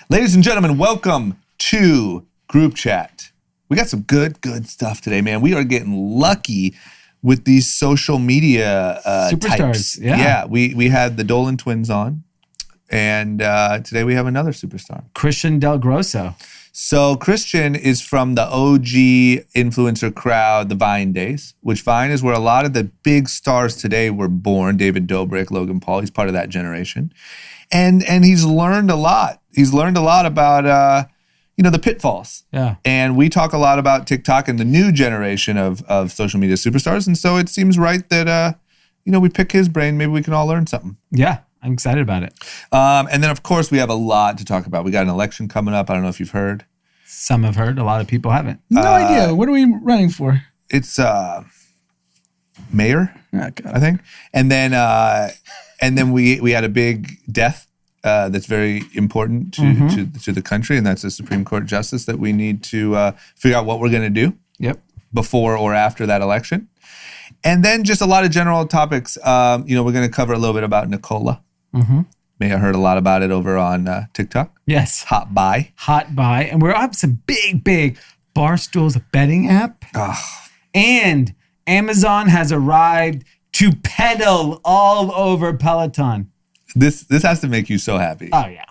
Ladies and gentlemen, welcome to Group Chat. We got some good stuff today, man. We are getting lucky with these social media superstars. Types. Yeah. We had the Dolan twins on, and today we have another superstar. Christian DelGrosso. So Christian is from the OG influencer crowd, the Vine days, which Vine is where a lot of the big stars today were born. David Dobrik, Logan Paul, he's part of that generation. And he's learned a lot. He's learned a lot about, the pitfalls. Yeah. And we talk a lot about TikTok and the new generation of social media superstars. And so it seems right that, we pick his brain. Maybe we can all learn something. Yeah, I'm excited about it. And then, of course, we have a lot to talk about. We got an election coming up. I don't know if you've heard. Some have heard. A lot of people haven't. No idea. What are we running for? It's mayor, I think. And then we had a big death that's very important to the country, and that's a Supreme Court justice that we need to figure out what we're going to do before or after that election. And then just a lot of general topics. We're going to cover a little bit about Nikola. Mm-hmm. May have heard a lot about it over on TikTok. Yes. Hot Bye. And we're up some big Barstool's betting app. Oh. And Amazon has arrived to pedal all over Peloton. This has to make you so happy. Oh, yeah.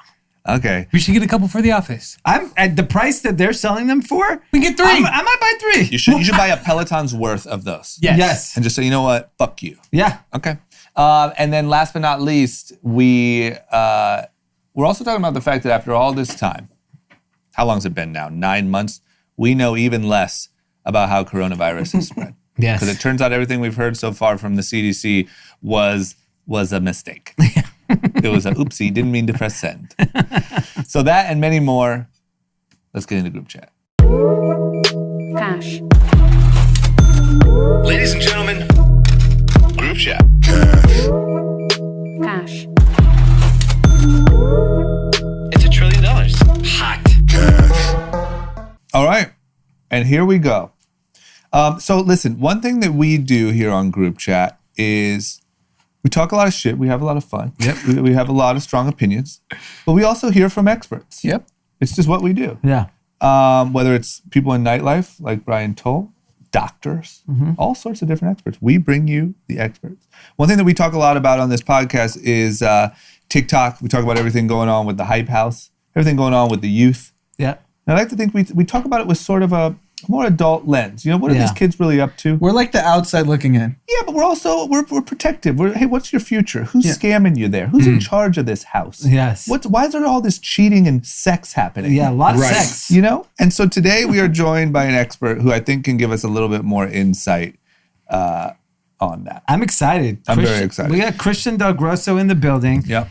Okay. We should get a couple for the office. I'm at the price that they're selling them for. We get 3. I might buy 3. You should buy a Peloton's worth of those. Yes. And just say, you know what? Fuck you. Yeah. Okay. And then last but not least, we're also talking about the fact that after all this time, how long has it been now? 9 months. We know even less about how coronavirus has spread. Yes. Because it turns out everything we've heard so far from the CDC was a mistake. It was a oopsie, didn't mean to press send. So that and many more. Let's get into Group Chat. Cash. Ladies and gentlemen, Group Chat. Cash. It's $1 trillion. Hot. All right. And here we go. So listen, one thing that we do here on Group Chat is we talk a lot of shit. We have a lot of fun. Yep. We have a lot of strong opinions. But we also hear from experts. Yep. It's just what we do. Yeah. Whether it's people in nightlife, like Brian told, doctors, all sorts of different experts. We bring you the experts. One thing that we talk a lot about on this podcast is TikTok. We talk about everything going on with the hype house, everything going on with the youth. Yeah. And I like to think we talk about it with sort of a more adult lens. What are these kids really up to? We're like the outside looking in. Yeah, but we're also we're protective. Hey, what's your future? Who's scamming you there? Who's in charge of this house? Yes. Why is there all this cheating and sex happening? Yeah, a lot of sex. And so today we are joined by an expert who I think can give us a little bit more insight on that. I'm excited. I'm very excited. We got Christian DelGrosso in the building. Yep.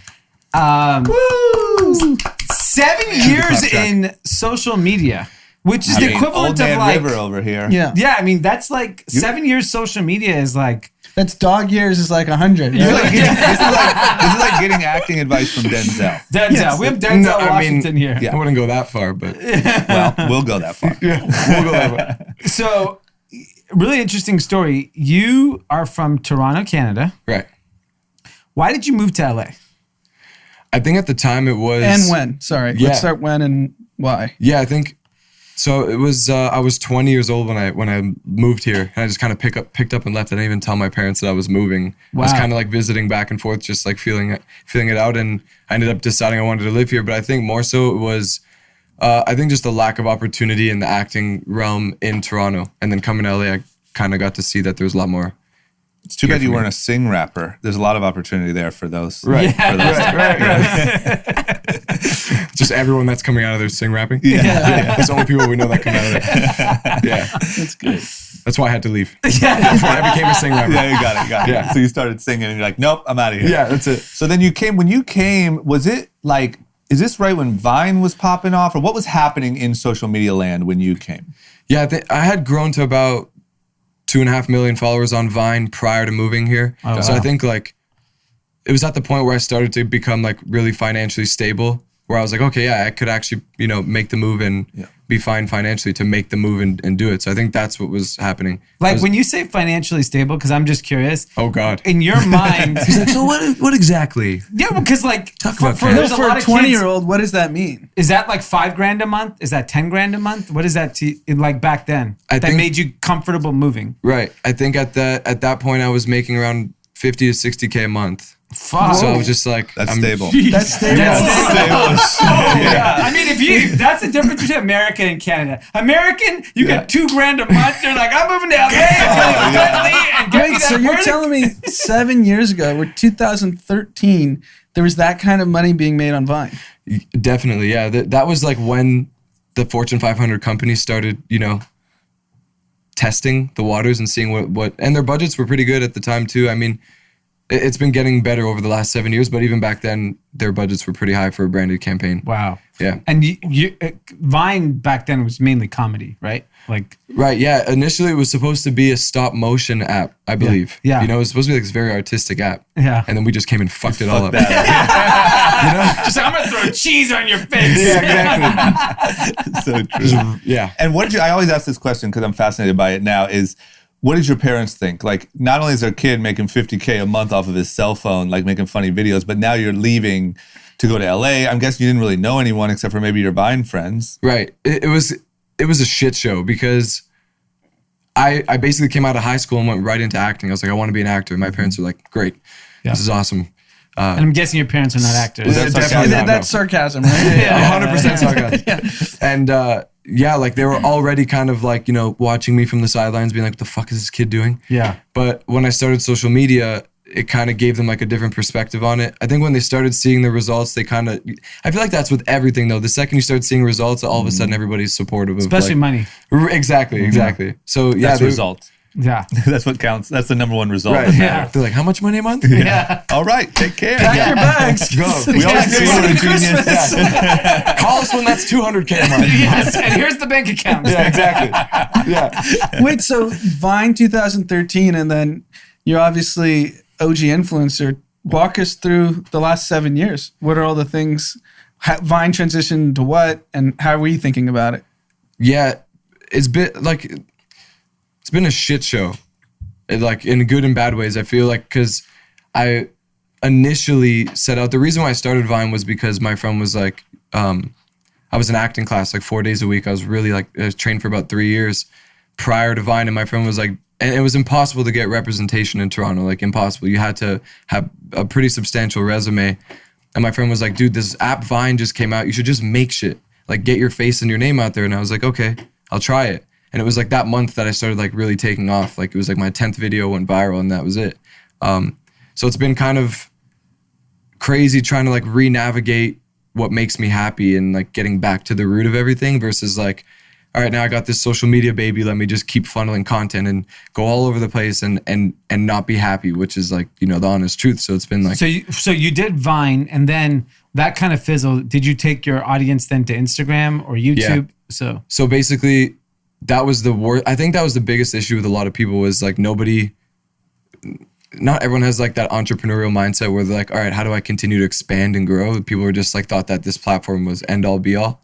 7 years in social media, which is the equivalent Old of Man like River over here. Yeah, I mean that's like 7 years social media is like That's dog years is like 100. This is like getting acting advice from Denzel. Denzel. We have Denzel Washington here. Yeah. I wouldn't go that far, but Well, we'll go that far. we'll go that far. So, really interesting story. You are from Toronto, Canada. Right. Why did you move to LA? I think at the time it was... And when? Sorry. Yeah. Let's start when and why. Yeah, I think... So it was, I was 20 years old when I moved here, and I just kind of picked up and left. I didn't even tell my parents that I was moving. Wow. I was kind of like visiting back and forth, just like feeling it out, and I ended up deciding I wanted to live here. But I think more so it was, I think just the lack of opportunity in the acting realm in Toronto, and then coming to LA, I kind of got to see that there was a lot more. It's too bad you weren't a sing rapper. There's a lot of opportunity there for those. Right. Yeah. For those Right. Just everyone that's coming out of there sing rapping. Yeah. It's the only people we know that come out of there. Yeah. That's good. That's why I had to leave. That's why I became a sing rapper. Yeah, you got it. Yeah. So you started singing and you're like, nope, I'm out of here. Yeah, that's it. So then when you came, was it like, is this right when Vine was popping off, or what was happening in social media land when you came? Yeah, I had grown to about 2.5 million followers on Vine prior to moving here. Oh, so wow. I think like it was at the point where I started to become like really financially stable. where I was like, okay, yeah, I could actually, make the move and be fine financially to make the move and do it. So I think that's what was happening. Like when you say financially stable, because I'm just curious. Oh God. In your mind. He's like, so what exactly? Yeah, because like There's a lot of 20-year-old, what does that mean? Is that like $5,000 a month? Is that $10,000 a month? What is that like back then? I that think, made you comfortable moving? Right. I think at that point I was making around 50 to 60K a month. Fuck. So I was just like, That's stable. That's stable. I mean, that's the difference between America and Canada. American, you get $2,000 a month. You're like, I'm moving to LA and get me Wait, that so you're work. telling me 7 years ago, or 2013, there was that kind of money being made on Vine? Definitely, yeah. That was like when the Fortune 500 companies started, testing the waters and seeing what, and their budgets were pretty good at the time too. I mean, it's been getting better over the last 7 years, but even back then, their budgets were pretty high for a branded campaign. Wow. Yeah. And Vine back then was mainly comedy, right? Like. Right. Yeah. Initially, it was supposed to be a stop motion app, I believe. Yeah. It was supposed to be like this very artistic app. Yeah. And then we just came and fucked it all up. Just like, I'm gonna throw cheese on your face. Yeah, exactly. So true. Yeah. And I always ask this question because I'm fascinated by it now is, what did your parents think? Like, not only is their kid making $50K a month off of his cell phone, like making funny videos, but now you're leaving to go to LA. I'm guessing you didn't really know anyone except for maybe your Vine friends. Right. It was a shit show because I basically came out of high school and went right into acting. I was like, I want to be an actor. My parents were like, great. Yeah. This is awesome. And I'm guessing your parents are not actors. That's sarcasm, right? Yeah, 100% sarcasm. And like they were already kind of like, watching me from the sidelines being like, what the fuck is this kid doing? Yeah. But when I started social media, it kind of gave them like a different perspective on it. I think when they started seeing the results, I feel like that's with everything though. The second you start seeing results, all of a sudden everybody's supportive of especially money. Exactly. So yeah. That's results. Yeah. That's what counts. That's the number one result. Right. Yeah. They're like, how much money a month? Yeah. All right. Take care. Pack your bags. Go. We always say we're a genius. Yeah. Call us when that's 200K a month. Yes. And here's the bank account. Yeah, exactly. Yeah. Wait, so Vine 2013, and then you're obviously OG influencer. Walk us through the last 7 years. What are all the things? Vine transitioned to what, and how were you thinking about it? Yeah, it's been a shit show, like in good and bad ways. I feel like because I initially set out, the reason why I started Vine was because my friend was like, I was in acting class like 4 days a week. I was really I was trained for about 3 years prior to Vine, and my friend was like, and it was impossible to get representation in Toronto, like impossible. You had to have a pretty substantial resume. And my friend was like, dude, this app Vine just came out. You should just make shit, like get your face and your name out there. And I was like, okay, I'll try it. And it was like that month that I started like really taking off. Like it was like my 10th video went viral and that was it. So it's been kind of crazy trying to like re-navigate what makes me happy and like getting back to the root of everything versus like, all right, now I got this social media baby. Let me just keep funneling content and go all over the place and not be happy, which is like, the honest truth. So it's been like. So you did Vine and then that kind of fizzled. Did you take your audience then to Instagram or YouTube? Yeah. So basically that was the worst. I think that was the biggest issue with a lot of people was like not everyone has like that entrepreneurial mindset where they're like, all right, how do I continue to expand and grow? People were just like thought that this platform was end all be all.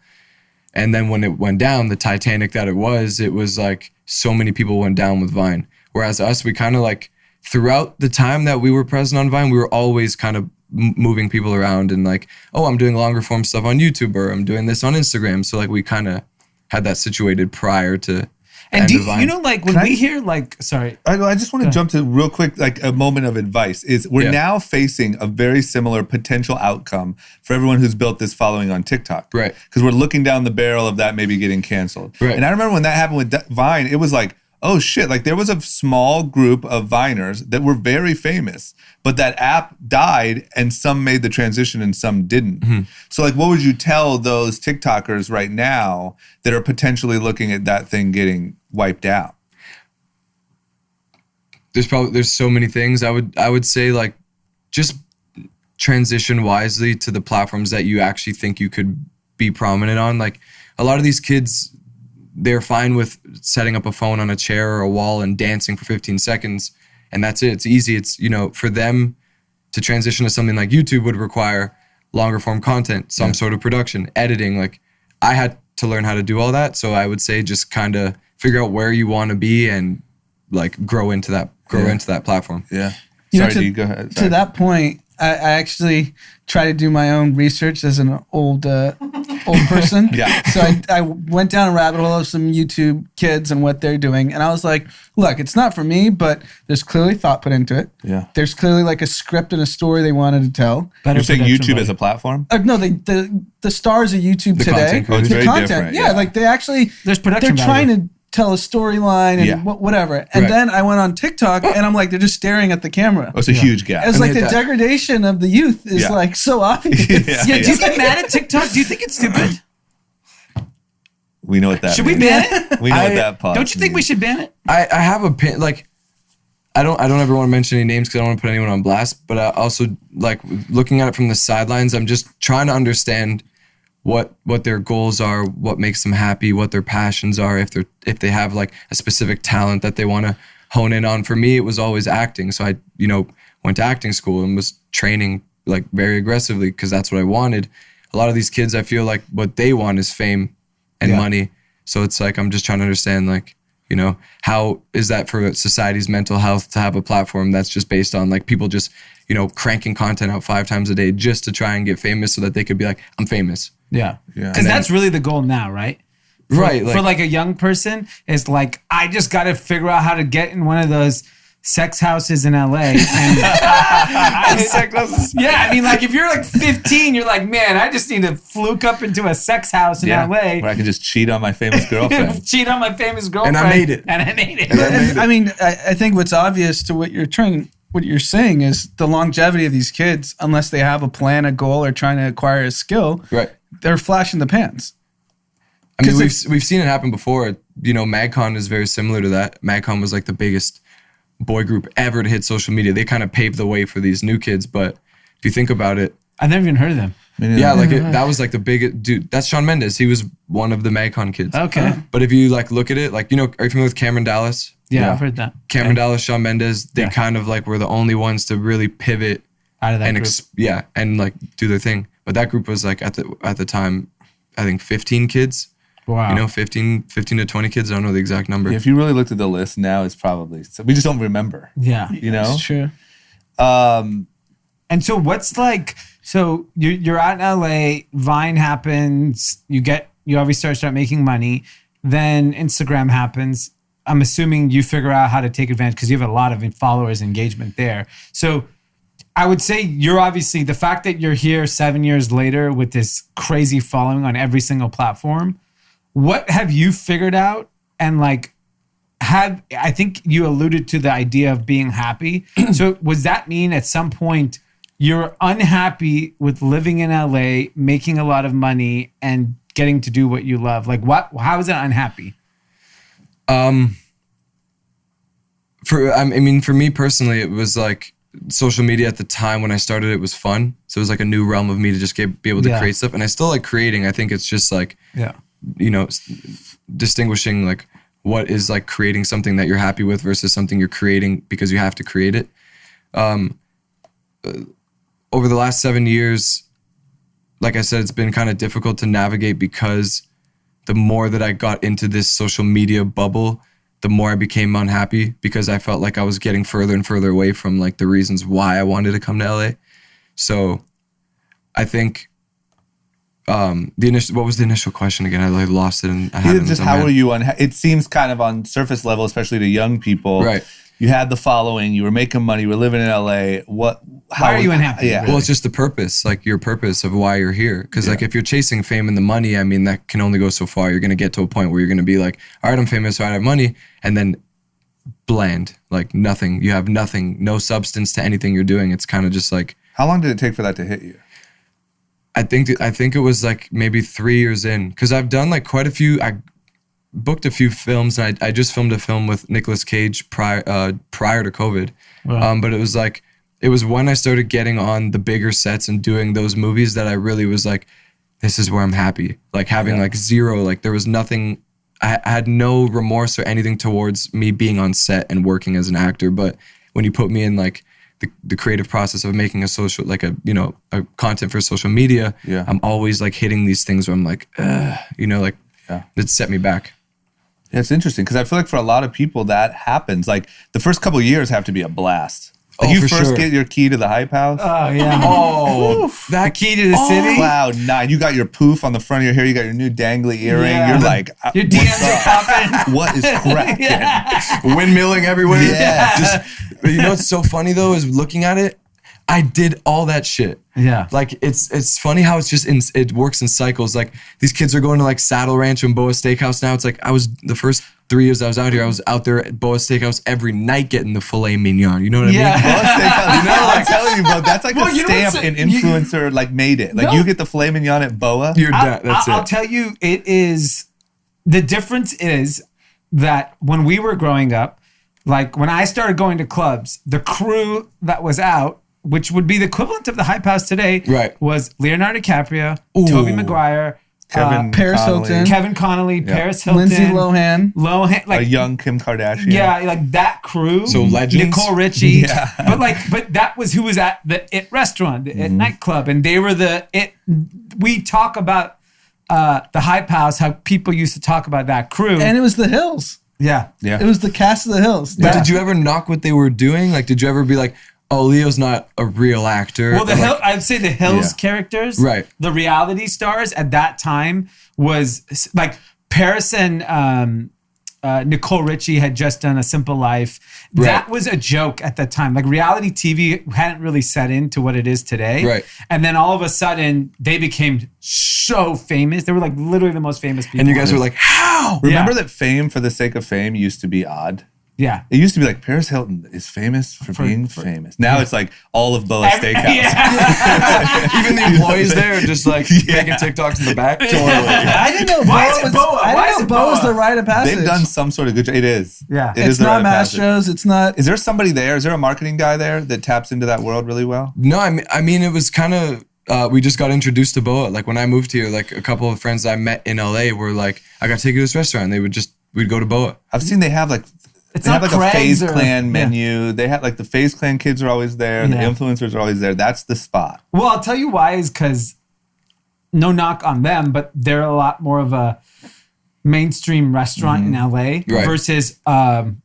And then when it went down, the Titanic that it was like so many people went down with Vine. Whereas us, we kind of like throughout the time that we were present on Vine, we were always kind of moving people around and like, oh, I'm doing longer form stuff on YouTube or I'm doing this on Instagram. So like we kind of had that situated prior to. And do like when we hear like, sorry. I just want to jump to real quick, like a moment of advice is we're now facing a very similar potential outcome for everyone who's built this following on TikTok. Right. Because we're looking down the barrel of that maybe getting canceled. Right. And I remember when that happened with Vine, it was like, oh shit, like there was a small group of Viners that were very famous, but that app died and some made the transition and some didn't. Mm-hmm. So like, what would you tell those TikTokers right now that are potentially looking at that thing getting wiped out? There's so many things. I would say like just transition wisely to the platforms that you actually think you could be prominent on. Like a lot of these kids, they're fine with setting up a phone on a chair or a wall and dancing for 15 seconds. And that's it. It's easy. It's, for them to transition to something like YouTube would require longer form content, some sort of production, editing. Like I had to learn how to do all that. So I would say just kind of figure out where you want to be and like grow into that platform. Yeah. You know, Sorry, Dee, go ahead. To Sorry. that point, I actually try to do my own research as an old person. Yeah. So I went down a rabbit hole of some YouTube kids and what they're doing. And I was like, look, it's not for me, but there's clearly thought put into it. Yeah. There's clearly like a script and a story they wanted to tell. You're saying YouTube as a platform? No, the stars of YouTube The today. content creators. Oh, it's the very content. different, Yeah, yeah. like they actually, There's production they're trying value. to tell a storyline and Yeah. whatever. And Right. then I went on TikTok and I'm like, they're just staring at the camera. Oh, it's a huge gap. It's And like they the hit that. degradation of the youth is Yeah. like so obvious. Yeah, do you get mad at TikTok? Do you think it's stupid? We know what that Should we means. ban it? We know what that pause Don't you think we means. should ban it? I have a pin, like, I don't ever want to mention any names because I don't want to put anyone on blast, but I also like looking at it from the sidelines. I'm just trying to understand what their goals are, what makes them happy, what their passions are, if they have like a specific talent that they want to hone in on. For me, it was always acting. So I, went to acting school and was training like very aggressively because that's what I wanted. A lot of these kids, I feel like what they want is fame and money. So it's like, I'm just trying to understand like, how is that for society's mental health to have a platform that's just based on like people just, cranking content out 5 times a day just to try and get famous so that they could be like, I'm famous. Yeah. Yeah. Because that's really the goal now, right? Right. For like a young person, it's like, I just got to figure out how to get in one of those sex houses in LA. And yeah, I mean, like if you're like 15, you're like, man, I just need to fluke up into a sex house in LA. Where I can just cheat on my famous girlfriend. Cheat on my famous girlfriend. And I made it. And I made it. I mean, I think what's obvious to what you're saying is the longevity of these kids, unless they have a plan, a goal, or trying to acquire a skill, Right. they're flashing the pans. I mean, 'Cause we've seen it happen before. MagCon is very similar to that. MagCon was like the biggest boy group ever to hit social media. They kind of paved the way for these new kids. But if you think about it, I've never even heard of them. yeah, like that was like the biggest dude. That's Shawn Mendes. He was one of the MagCon kids. Okay. But if you like look at it, like, are you familiar with Cameron Dallas? Yeah, I've heard that. Cameron Dallas, Shawn Mendes, they kind of like were the only ones to really pivot Out of that and group. and like do their thing. But that group was like at the time, I think 15 kids. Wow. 15 to 20 kids. I don't know the exact number. If you really looked at the list now, it's probably we just don't remember. Yeah. It's true. And so what's like, so you're out in LA, Vine happens, you obviously start making money, then Instagram happens. I'm assuming you figure out how to take advantage because you have a lot of followers engagement there. So I would say you're obviously, the fact that you're here 7 years later with this crazy following on every single platform, what have you figured out? And like, I think you alluded to the idea of being happy. So does that mean at some point you're unhappy with living in LA, making a lot of money and getting to do what you love? Like how is it unhappy? For me personally, it was like social media at the time when I started, it was fun. So it was like a new realm of me to just be able to create stuff. And I still like creating. I think it's just like, distinguishing like what is like creating something that you're happy with versus something you're creating because you have to create it. Over the last 7 years, like I said, it's been kind of difficult to navigate because the more that I got into this social media bubble, the more I became unhappy because I felt like I was getting further and further away from like the reasons why I wanted to come to LA. So I think what was the initial question again? I like lost it and I had it. Just how were you it seems kind of on surface level, especially to young people. Right. You had the following, you were making money, you were living in LA. Why are you unhappy? Yeah. Well, it's just the purpose, like your purpose of why you're here. Because like if you're chasing fame and the money, I mean, that can only go so far. You're going to get to a point where you're going to be like, all right, I'm famous, all right, I have money. And then bland, like nothing. You have nothing, no substance to anything you're doing. It's kind of just like. How long did it take for that to hit you? I think it was like maybe 3 years in. Because I've done like quite a few, I booked a few films. And I just filmed a film with Nicolas Cage prior to COVID. Wow. But it was when I started getting on the bigger sets and doing those movies that I really was like, this is where I'm happy. Like having like zero, like there was nothing, I had no remorse or anything towards me being on set and working as an actor. But when you put me in like the creative process of making a social, like a content for social media, I'm always like hitting these things where I'm like, it set me back. Yeah, it's interesting because I feel like for a lot of people that happens. Like the first couple of years have to be a blast. Like you first get your key to the hype house. Oh yeah. That key to the city. Cloud 9. You got your poof on the front of your hair. You got your new dangly earring. Yeah. You're like, your DMs are popping. What is cracking? Windmilling everywhere. Yeah. What's so funny though is looking at it. I did all that shit. Yeah. Like it's funny how it works in cycles. Like these kids are going to like Saddle Ranch and Boa Steakhouse now. It's like I was the first 3 years I was out here, I was out there at Boa Steakhouse every night getting the filet mignon. You know what I mean? Boa Steakhouse. I'm telling you, bro, that's like a stamp an influencer like made it. Like you get the filet mignon at Boa. I'll tell you, it is, the difference is that when we were growing up, like when I started going to clubs, the crew that was out, which would be the equivalent of the hype house today, was Leonardo DiCaprio, Tobey Maguire, Paris Hilton, Kevin Connolly, Paris Hilton, Lindsay Lohan, like a young Kim Kardashian. Yeah, like that crew. So legends. Nicole Richie. But that was who was at the It restaurant, the It nightclub, and they were the It. We talk about the hype house, how people used to talk about that crew, and it was the Hills. Yeah. It was the cast of the Hills. But did you ever knock what they were doing? Like, did you ever be like, oh, Leo's not a real actor? Well, I'd say the Hills characters, the reality stars at that time was like Paris and Nicole Richie had just done A Simple Life. That was a joke at that time. Like reality TV hadn't really set into what it is today. Right. And then all of a sudden they became so famous. They were like literally the most famous people. And you guys were like, how? Remember that fame for the sake of fame used to be odd? Yeah. It used to be like Paris Hilton is famous for being famous. Now it's like all of Boa Steakhouse. Even the employees there are just like making TikToks in the back. Totally. I didn't know Why is it Boa? I didn't know Boa was the rite of passage. They've done some sort of good job. It is. Yeah. It is it's not Mastros. It's not. Is there somebody there? Is there a marketing guy there that taps into that world really well? No, I mean, it was kind of, we just got introduced to Boa. Like when I moved here, like a couple of friends I met in LA were like, I got to take you to this restaurant. We'd go to Boa. I've seen they have like, it's they have like a FaZe Craig's Clan menu. They have like the FaZe Clan kids are always there. The influencers are always there. That's the spot. Well, I'll tell you why is because no knock on them, but they're a lot more of a mainstream restaurant in LA versus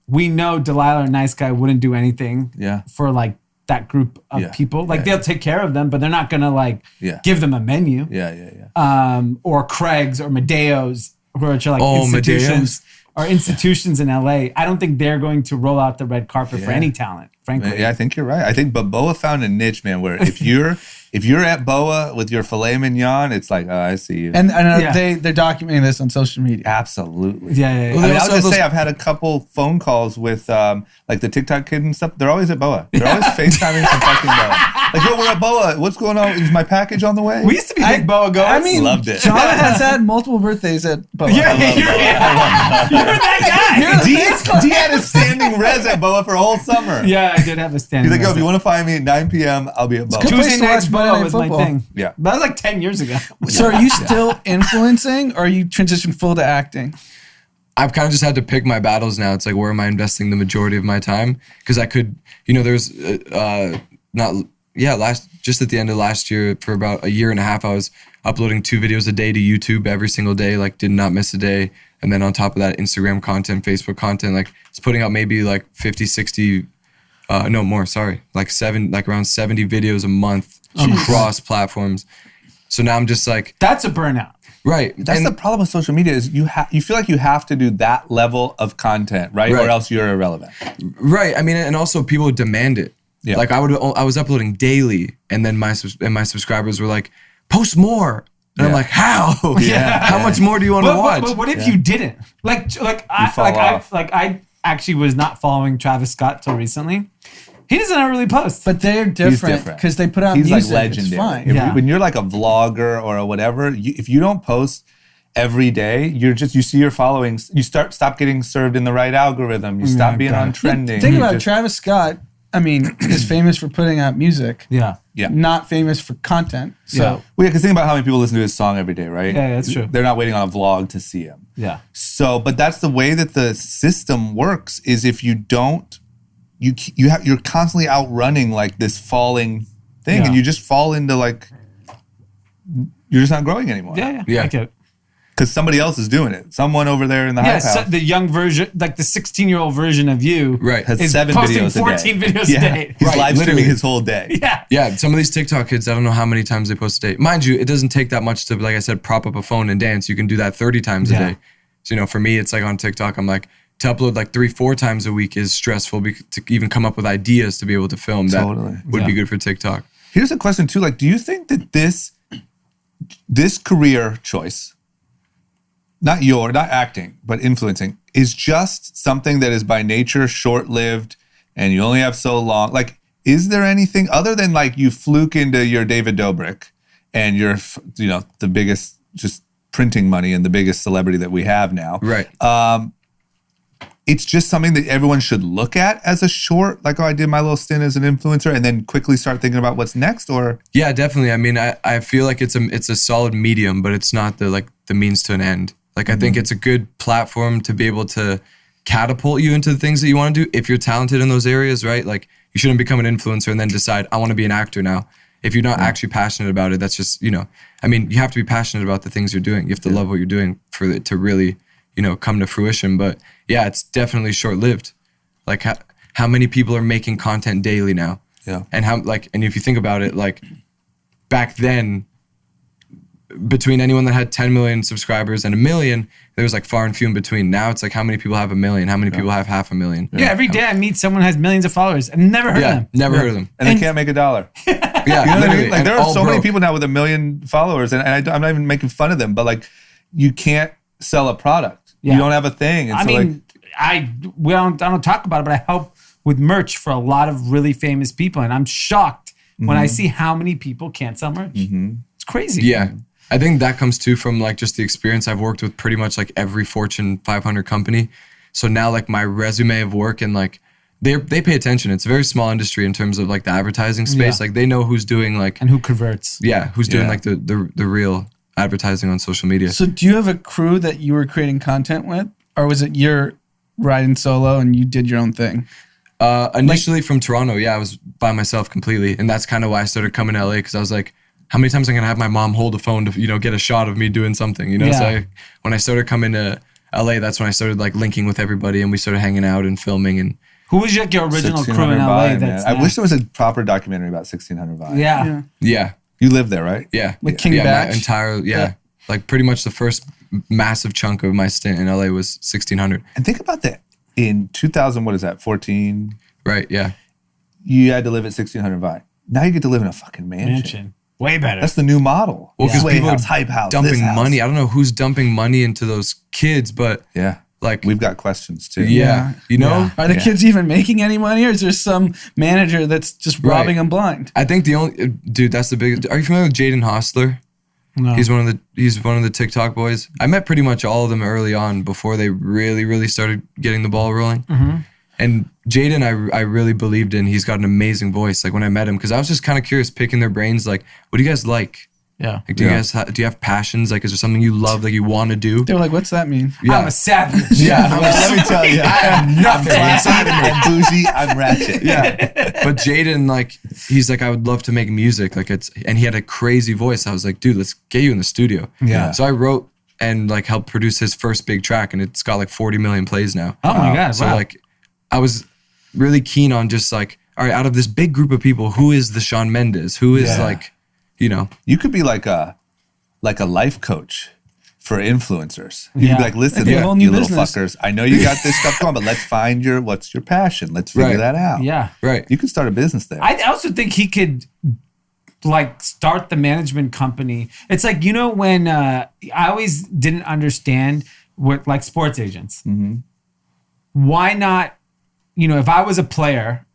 we know Delilah and Nice Guy wouldn't do anything for like that group of people. Like they'll take care of them, but they're not gonna like give them a menu. Or Craig's or Medeo's, which are like institutions. Or institutions in LA, I don't think they're going to roll out the red carpet for any talent, frankly. Yeah, I think you're right. I think, but Boa found a niche, man, where if you're at Boa with your filet mignon, it's like, oh, I see you. And they're documenting this on social media. Absolutely. Yeah. Well, I mean, I'll just say I've had a couple phone calls with like the TikTok kid and stuff. They're always at Boa. They're always FaceTiming from fucking Boa. Like, yo, we're at Boa. What's going on? Is my package on the way? We used to be big Boa goers. I mean, loved it. John has had multiple birthdays at Boa. You're that guy. Dee had a standing res at Boa for a whole summer. Yeah, I did have a standing. He's like, yo, if you want to find me at 9 p.m., I'll be at Boa. Tuesday nights Boa was my thing. Yeah. That was like 10 years ago. So are you still influencing or are you transitioned full to acting? I've kind of just had to pick my battles now. It's like, where am I investing the majority of my time? Because I could, there's just at the end of last year, for about a year and a half, I was uploading 2 videos a day to YouTube every single day, like did not miss a day. And then on top of that, Instagram content, Facebook content, like it's putting out maybe like 50, 60, like around 70 videos a month across platforms. So now I'm just like, that's a burnout. Right. That's the problem with social media is you feel like you have to do that level of content, right? Or else you're irrelevant. Right. I mean, and also people demand it. Yeah. Like I was uploading daily, and then my subscribers were like, post more. And I'm like, how? How much more do you want to watch? But what if you didn't? I actually was not following Travis Scott till recently. He doesn't ever really post. But they're different because they put out music. He's like legendary. It's fine. When you're like a vlogger or a whatever, if you don't post every day, you see your followings, you stop getting served in the right algorithm. You stop being on trending. Think about Travis Scott. I mean, is famous for putting out music. Yeah. Not famous for content. So because think about how many people listen to his song every day, right? Yeah, that's true. They're not waiting on a vlog to see him. Yeah. So, but that's the way that the system works. Is if you don't you're constantly outrunning like this falling thing, Yeah. and you just fall into like you're just not growing anymore. Yeah. Yeah. I get it. Because somebody else is doing it. Someone over there in the Yeah, hype house the young version, like the 16-year-old version of you, Right. has is 7 posting videos 14 a day. videos a day. He's Right, live streaming literally. his whole day. Yeah. Yeah, some of these TikTok kids, I don't know how many times they post a day. Mind you, it doesn't take that much to, like I said, prop up a phone and dance. You can do that 30 times Yeah. a day. So, for me, it's like on TikTok, I'm like, to upload like 3-4 times a week is stressful to even come up with ideas to be able to film. That Totally. would be good for TikTok. Here's a question too. Like, do you think that this career choice, not acting, but influencing, is just something that is by nature short-lived and you only have so long? Like, is there anything other than like you fluke into your David Dobrik and you're, the biggest just printing money and the biggest celebrity that we have now? Right. It's just something that everyone should look at as a short, like, oh, I did my little stint as an influencer and then quickly start thinking about what's next, or? Yeah, definitely. I mean, I feel like it's a solid medium, but it's not the means to an end. Like, I think it's a good platform to be able to catapult you into the things that you want to do. If you're talented in those areas, right? Like, you shouldn't become an influencer and then decide, I want to be an actor now. If you're not actually passionate about it, that's just, I mean, you have to be passionate about the things you're doing. You have to love what you're doing for it to really, come to fruition. But yeah, it's definitely short-lived. Like, how many people are making content daily now? Yeah. And and if you think about it, like, back then, between anyone that had 10 million subscribers and 1 million, there was like far and few in between. Now it's like, how many people have 1 million? How many people have 500,000? Yeah, every day I meet someone who has millions of followers. I've never heard of them. Never heard of them. And they can't make $1. Yeah, You know what I literally. mean? Like, And there are all so many broke. people now with 1 million followers, and I'm not even making fun of them, but like, you can't sell a product. Yeah. You don't have a thing. And I so mean, I don't talk about it, but I help with merch for a lot of really famous people, and I'm shocked when I see how many people can't sell merch. It's crazy. Yeah. I think that comes too from like just the experience. I've worked with pretty much like every Fortune 500 company. So now like my resume of work and like they pay attention. It's a very small industry in terms of like the advertising space. Yeah. Like they know who's doing like, And who converts? who's doing Yeah. like the real advertising on social media. So do you have a crew that you were creating content with? Or was it you're riding solo and you did your own thing? Initially from Toronto, I was by myself completely. And that's kind of why I started coming to LA, because I was like, how many times am I gonna have my mom hold a phone to, get a shot of me doing something, Yeah. So when I started coming to LA, that's when I started like linking with everybody and we started hanging out and filming. And Who was like your original crew in 1600 LA? Vine, man. That's I wish there was a proper documentary about 1600 Vine. Yeah. yeah, You live there, right? yeah. Like King yeah, Batch? my entire, like pretty much the first massive chunk of my stint in LA was 1600. And think about that. In 2000, what is that, 14? Right, yeah. You had to live at 1600 Vine. Now you get to live in a fucking mansion. Way better. That's the new model. Well, because Sway people house, are hype house, dumping this house. money. I don't know who's dumping money into those kids, but Yeah. like, We've got questions too. yeah, you know? Are the Yeah. kids even making any money, or is there some manager that's just robbing them blind? I think the only, dude, that's the biggest. Are you familiar with Jaden Hostler? No. He's one of the TikTok boys. I met pretty much all of them early on before they really started getting the ball rolling. Mm-hmm. And Jaden, I really believed in. He's got an amazing voice. Like when I met him, because I was just kind of curious, picking their brains. Like, what do you guys like? Yeah. Like, do you have passions? Like, is there something you love, like you want to do? They're like, what's that mean? Yeah. I'm a savage. Yeah, Well, let me tell you. am nothing. I'm bougie, I'm ratchet. yeah. But Jaden, like, he's like, I would love to make music. Like and he had a crazy voice. I was like, dude, let's get you in the studio. Yeah. So I wrote and like helped produce his first big track, and it's got like 40 million plays now. Oh my God. So Wow. like, I was really keen on just like, all right, out of this big group of people, who is the Shawn Mendes? Who is like, You could be like a life coach for influencers. You could Yeah. be like, listen, That'd be a whole you new little business. fuckers. I know you got this stuff going, but let's find what's your passion. Let's figure Right. that out. Yeah. right. You could start a business there. I also think he could like start the management company. It's like, when I always didn't understand what like sports agents. Mm-hmm. Why not, if I was a player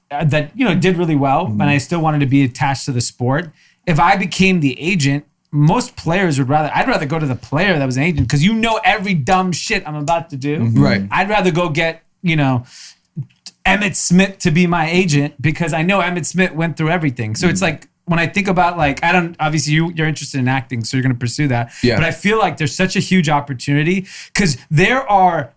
that, did really well and I still wanted to be attached to the sport, if I became the agent, most players I'd rather go to the player that was an agent because every dumb shit I'm about to do. Right. I'd rather go get, Emmett Smith to be my agent because I know Emmett Smith went through everything. So it's like, when I think about like, obviously you're interested in acting, so you're going to pursue that. Yeah. But I feel like there's such a huge opportunity because there are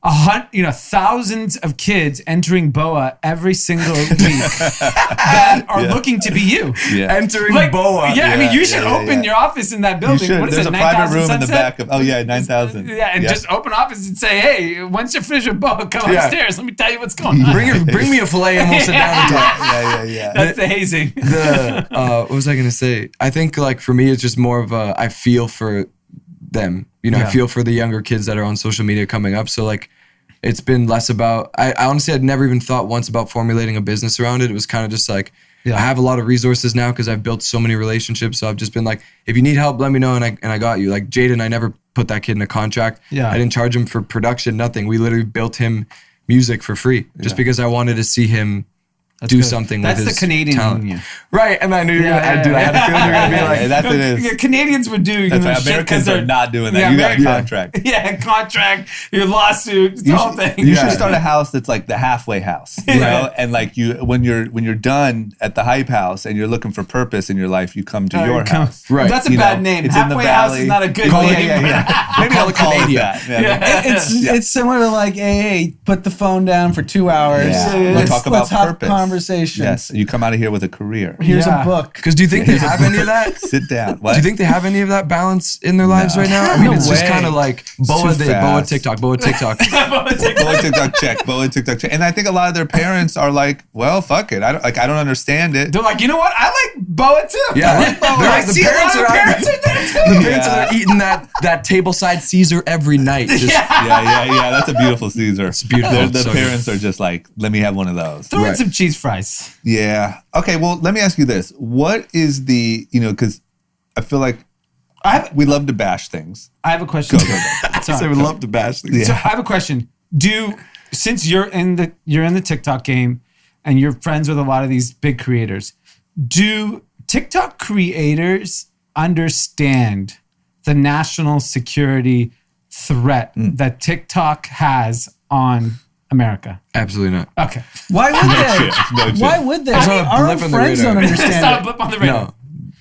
thousands of kids entering BOA every single week that are looking to be you. Yeah. Entering Like, BOA. Yeah, I mean, you should open your office in that You building. should. What is There's it, a private 9,000 room in the Sunset? back of. Oh yeah, 9,000. Yeah, and just open office and say, hey, once you're finished with BOA, come upstairs. Let me tell you what's going on. Bring me a filet and we'll sit down and talk. Yeah. That's the hazing. What was I gonna say? I think like for me, it's just more of a I feel for them. I feel for the younger kids that are on social media coming up. So like, it's been less about. I honestly had never even thought once about formulating a business around it. It was kind of just like I have a lot of resources now because I've built so many relationships. So I've just been like, if you need help, let me know, and I got you. Like Jaden, I never put that kid in a contract. Yeah. I didn't charge him for production, nothing. We literally built him music for free just because I wanted to see him do something That's with his the Canadian talent. in you. Right, and I knew I had a feeling you were gonna be like, that's what it is. Canadians would do. That's right. shit Americans 'cause are they're- not doing that. Yeah, You got a America- contract. Yeah, contract, your lawsuit, the whole thing. You should start a house that's like the halfway house, you know, and like when you're done at the hype house and you're looking for purpose in your life, you come to your house. Right. That's a You bad know, name. it's in the Halfway house valley. is not a good Call it- name. Maybe Call I'll it call it Canada. that. Yeah. It's similar to like AA. Put the phone down for 2 hours. Yeah. We'll Let's, talk about let's have purpose. conversations. Yes, you come out of here with a career. Here's Yeah. a book. because do you think they have any of that? Sit down. What? Do you think they have any of that balance in their lives right now? I mean, No it's just way. kind of like too BOA fast. TikTok. Boa TikTok check. Boa TikTok check. And I think a lot of their parents are like, well, fuck it. I don't understand it. They're like, you know what? I like BOA too. Yeah, I like BOA. they're- I the see a lot parents of are out parents there. are there too. The parents are eating that tableside Caesar every night. Just, Yeah. That's a beautiful Caesar. It's beautiful. The So parents are just like, let me have one of those. Throw in Right. some cheese fries. Yeah. Okay. Well, let me ask you this: what is because I feel like we love to bash things. I have a question. Go. I would love to bash things. So I have a question. Since you're in the TikTok game and you're friends with a lot of these big creators, do TikTok creators understand the national security threat that TikTok has on America? Absolutely not. Okay. Why would they? No shit. Why would they? It's not a Our blip on the friends radar. don't It's not a understand it. blip on the radar. No,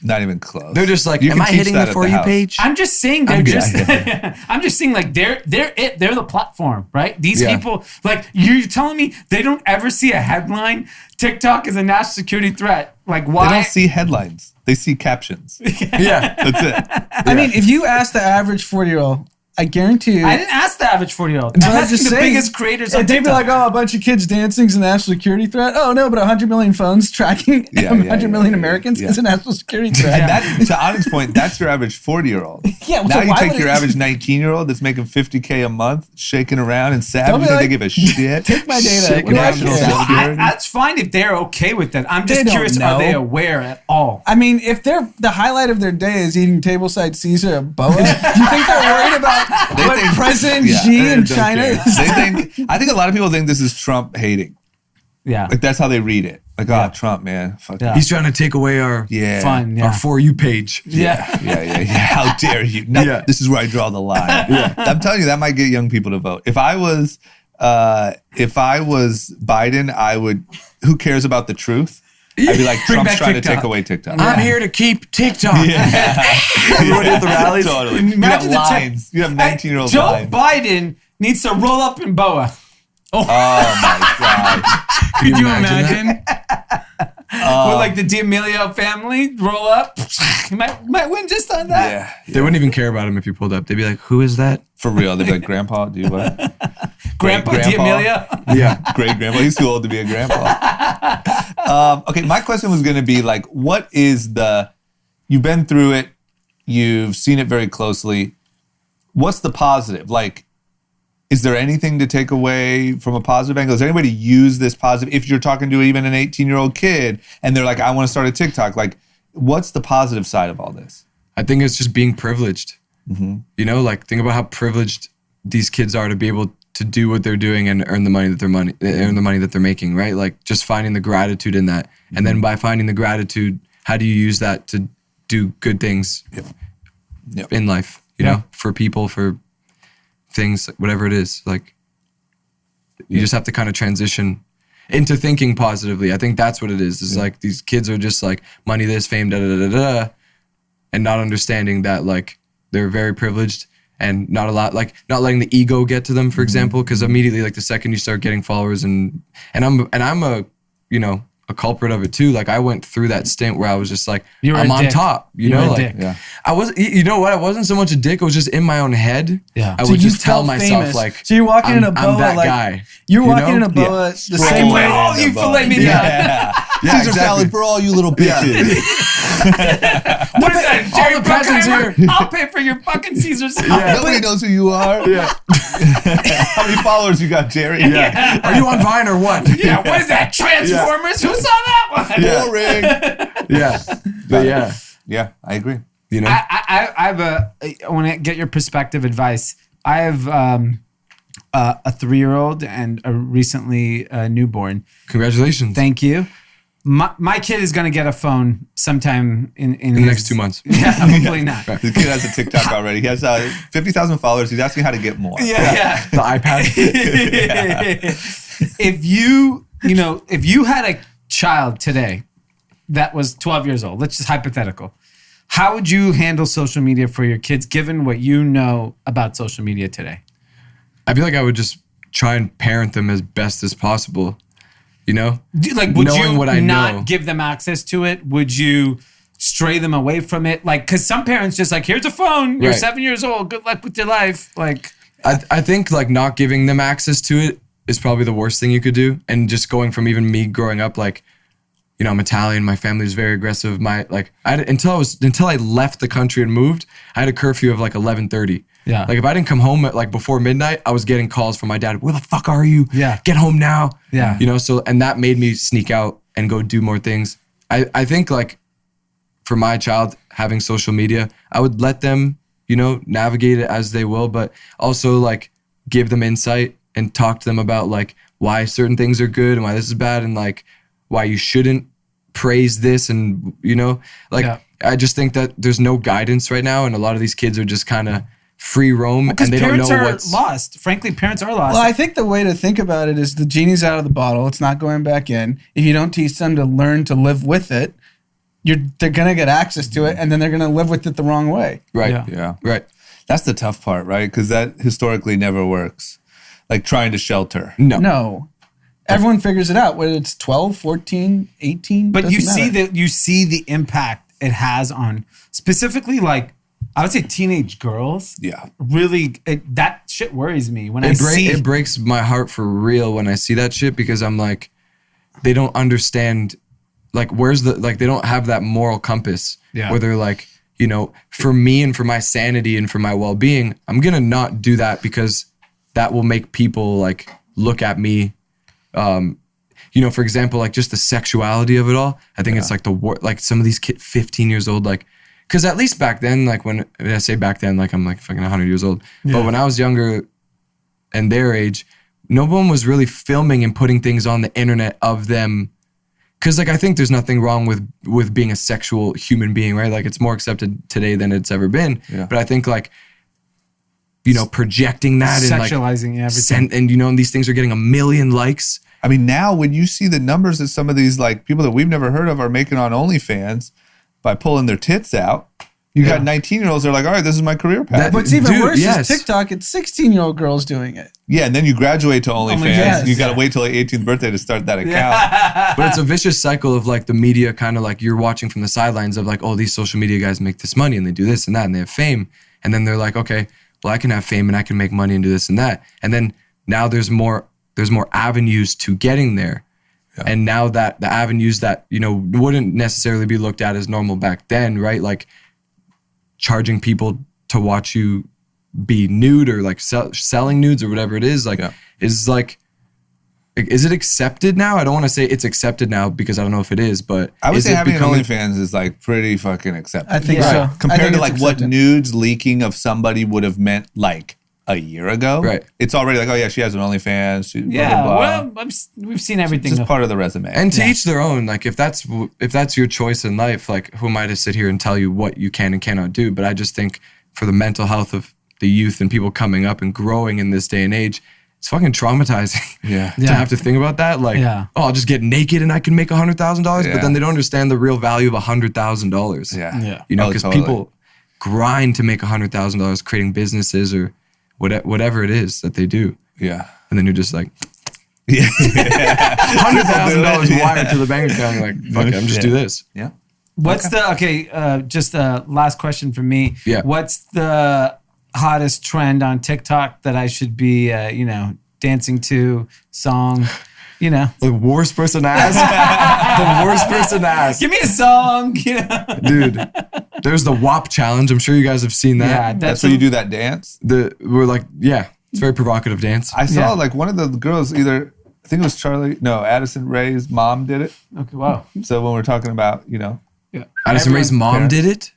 Not even close. they're just like, You am can I teach hitting that the at For the You house. page? I'm just saying they're I'm good. just I'm just saying like they're the platform, right? These Yeah. people, like you're telling me they don't ever see a headline, TikTok is a national security threat. Like They why? don't see headlines. They see captions. Yeah. That's it. I mean, if you ask the average 40-year-old, I guarantee you. I didn't ask the average 40-year-old. But I'm I'm asking just the saying, biggest creators on and they'd be TikTok. like, oh, a bunch of kids dancing is a national security threat. Oh, no, but 100 million phones tracking Yeah, 100 million Americans is a national security threat. And that, to Anand's point, that's your average 40-year-old. Yeah, so Now you why take would your it- average 19-year-old that's making $50K a month, shaking around and sad Don't be because they like, give a shit. Take my data. Shaking What do I national care? security. No, that's fine if they're okay with that. I'm just They don't curious, are they know. aware at all? I mean, if the highlight of their day is eating tableside Caesar at BOA, do you think they're worried about what think- President yeah, Xi they in don't China care. is? I think a lot of people think this is Trump hating. Yeah. Like that's how they read it. Like, oh, Trump, man. Fuck Yeah. He's trying to take away our yeah. Fun. our Yeah. For You page. Yeah. Yeah. How dare you? No, Yeah. This is where I draw the line. I'm telling you, that might get young people to vote. If I was Biden, I would. Who cares about the truth? I'd be like, Bring Trump's back trying to TikTok. take away TikTok. I'm here to keep TikTok. Everybody at the rallies. Totally. You have Imagine the lines. You have 19-year-old Joe lines. Biden needs to roll up in BOA. Oh my god. Could you imagine imagine? With like the D'Amelio family roll up, you might win just on that. Yeah. They wouldn't even care about him if you pulled up. They'd be like, who is that? For real. They'd be like, Grandpa, do you what? Grandpa Great grandpa. D'Amelio. Yeah. Great grandpa. He's too old to be a grandpa. Okay, my question was going to be like, what is you've been through it, you've seen it very closely. What's the positive? Like, is there anything to take away from a positive angle? Is there anybody use this positive? If you're talking to even an 18-year-old kid and they're like, I want to start a TikTok, like, what's the positive side of all this? I think it's just being privileged. You know, like think about how privileged these kids are to be able to do what they're doing and earn the money that they're making, right? Like just finding the gratitude in that. And then by finding the gratitude, how do you use that to do good things Yep. in life, you know, for people, for things, whatever it is. Like you just have to kind of transition into thinking positively. I think that's what it is. It's like these kids are just like money, this, fame, da da da da da, and not understanding that like they're very privileged and not letting the ego get to them, for example, because immediately like the second you start getting followers and I'm a, you know, a culprit of it too. Like I went through that stint where I was just like, I'm on top, you know, like I was, you know what? I wasn't so much a dick. I was just in my own head. Yeah. I would just tell myself like, so you're walking in a boa, I'm that like, guy. You're walking in a boa the same way. Oh, you filet mignon. Caesar salad for all you little bitches. What is that, Jerry All the presents Bruckheimer? here. I'll pay for your fucking Caesar salad. Nobody knows who you are. Yeah. How many followers you got, Jerry? Yeah. Are you on Vine or what? Yeah, what is that, Transformers? Who saw that one? Boring. Yeah. But yeah. Yeah, I agree. You know? I have I want to get your perspective advice. I have a 3-year-old and a recently newborn. Congratulations. Thank you. My kid is going to get a phone sometime in the next 2 months. Yeah, hopefully not. The kid has a TikTok already. He has 50,000 followers. He's asking how to get more. Yeah. The iPad. If you had a child today that was 12 years old, let's just hypothetical, how would you handle social media for your kids given what you know about social media today? I feel like I would just try and parent them as best as possible. You know? Would Knowing you what I not know. give them access to it? Would you stray them away from it? Like, because some parents just like, here's a phone. You're Right. 7 years old. Good luck with your life. Like, I think like not giving them access to it is probably the worst thing you could do. And just going from even me growing up, like, you know, I'm Italian. My family's very aggressive. Until I left the country and moved, I had a curfew of like 11:30. Yeah. Like if I didn't come home at like before midnight, I was getting calls from my dad. Where the fuck are you? Yeah. Get home now. Yeah. You know, so, and that made me sneak out and go do more things. I think like for my child having social media, I would let them, you know, navigate it as they will, but also like give them insight and talk to them about like why certain things are good and why this is bad and like why you shouldn't praise this and, you know, like I just think that there's no guidance right now and a lot of these kids are just kind of free roam and they don't know what's lost. Frankly, parents are lost. Well, I think the way to think about it is the genie's out of the bottle. It's not going back in. If you don't teach them to learn to live with it, they're going to get access to it and then they're going to live with it the wrong way. right. Yeah. Right. That's the tough part, right? Because that historically never works. Like trying to shelter. No. Everyone figures it out, whether it's 12, 14, 18. but you doesn't matter. you see the impact it has on specifically like I would say teenage girls. Yeah. Really, that shit worries me when It breaks my heart for real when I see that shit because I'm like, they don't understand, like, they don't have that moral compass where they're like, you know, for me and for my sanity and for my well-being, I'm going to not do that because that will make people like look at me. You know, for example, like just the sexuality of it all. I think it's like like some of these kids, 15 years old, like, because at least back then, like when I say back then, like I'm like fucking 100 years old. Yeah. But when I was younger and their age, no one was really filming and putting things on the internet of them. Because like I think there's nothing wrong with being a sexual human being, right? Like it's more accepted today than it's ever been. Yeah. But I think like, you know, projecting that sexualizing and like everything, and you know, and these things are getting 1 million likes. I mean, now when you see the numbers that some of these like people that we've never heard of are making on OnlyFans by pulling their tits out, you got 19-year-olds that are like, all right, this is my career path. What's even worse is TikTok. It's 16-year-old girls doing it. Yeah, and then you graduate to OnlyFans. Yes. You got to wait till your 18th birthday to start that account. Yeah. But it's a vicious cycle of like the media kind of like you're watching from the sidelines of like, oh, these social media guys make this money and they do this and that and they have fame. And then they're like, okay, well, I can have fame and I can make money and do this and that. And then now there's more avenues to getting there. Yeah. And now that the avenues that, you know, wouldn't necessarily be looked at as normal back then, right? Like charging people to watch you be nude or like selling nudes or whatever it is, like is like, is it accepted now? I don't want to say it's accepted now because I don't know if it is, but I would say having an becoming OnlyFans is like pretty fucking accepted. I think so. Compared to like what nudes leaking of somebody would have meant like a year ago. Right. It's already like, oh yeah, she has an OnlyFans. She, yeah. blah, blah, blah. Well, we've seen everything. It's just part of the resume. And to each their own. Like if that's your choice in life, like who am I to sit here and tell you what you can and cannot do? But I just think for the mental health of the youth and people coming up and growing in this day and age, it's fucking traumatizing. To have to think about that. Like, oh, I'll just get naked and I can make $100,000. But then they don't understand the real value of $100,000. Yeah. You know, because grind to make $100,000 creating businesses or whatever it is that they do. Yeah. And then you're just like, Yeah. $100,000 wired to the bank account. You're like, fuck it, I'm just do this. Yeah. What's just a last question for me. Yeah. What's the hottest trend on TikTok that I should be, dancing to, song, The worst person to ask. The worst person to ask. Give me a song, Dude, there's the WAP challenge. I'm sure you guys have seen that. Yeah, That's where you do that dance. We're like, yeah, it's a very provocative dance. I saw like one of the girls, either I think it was Addison Rae's mom did it. Okay, wow. So when we're talking about, Yeah. Addison Rae's mom did it?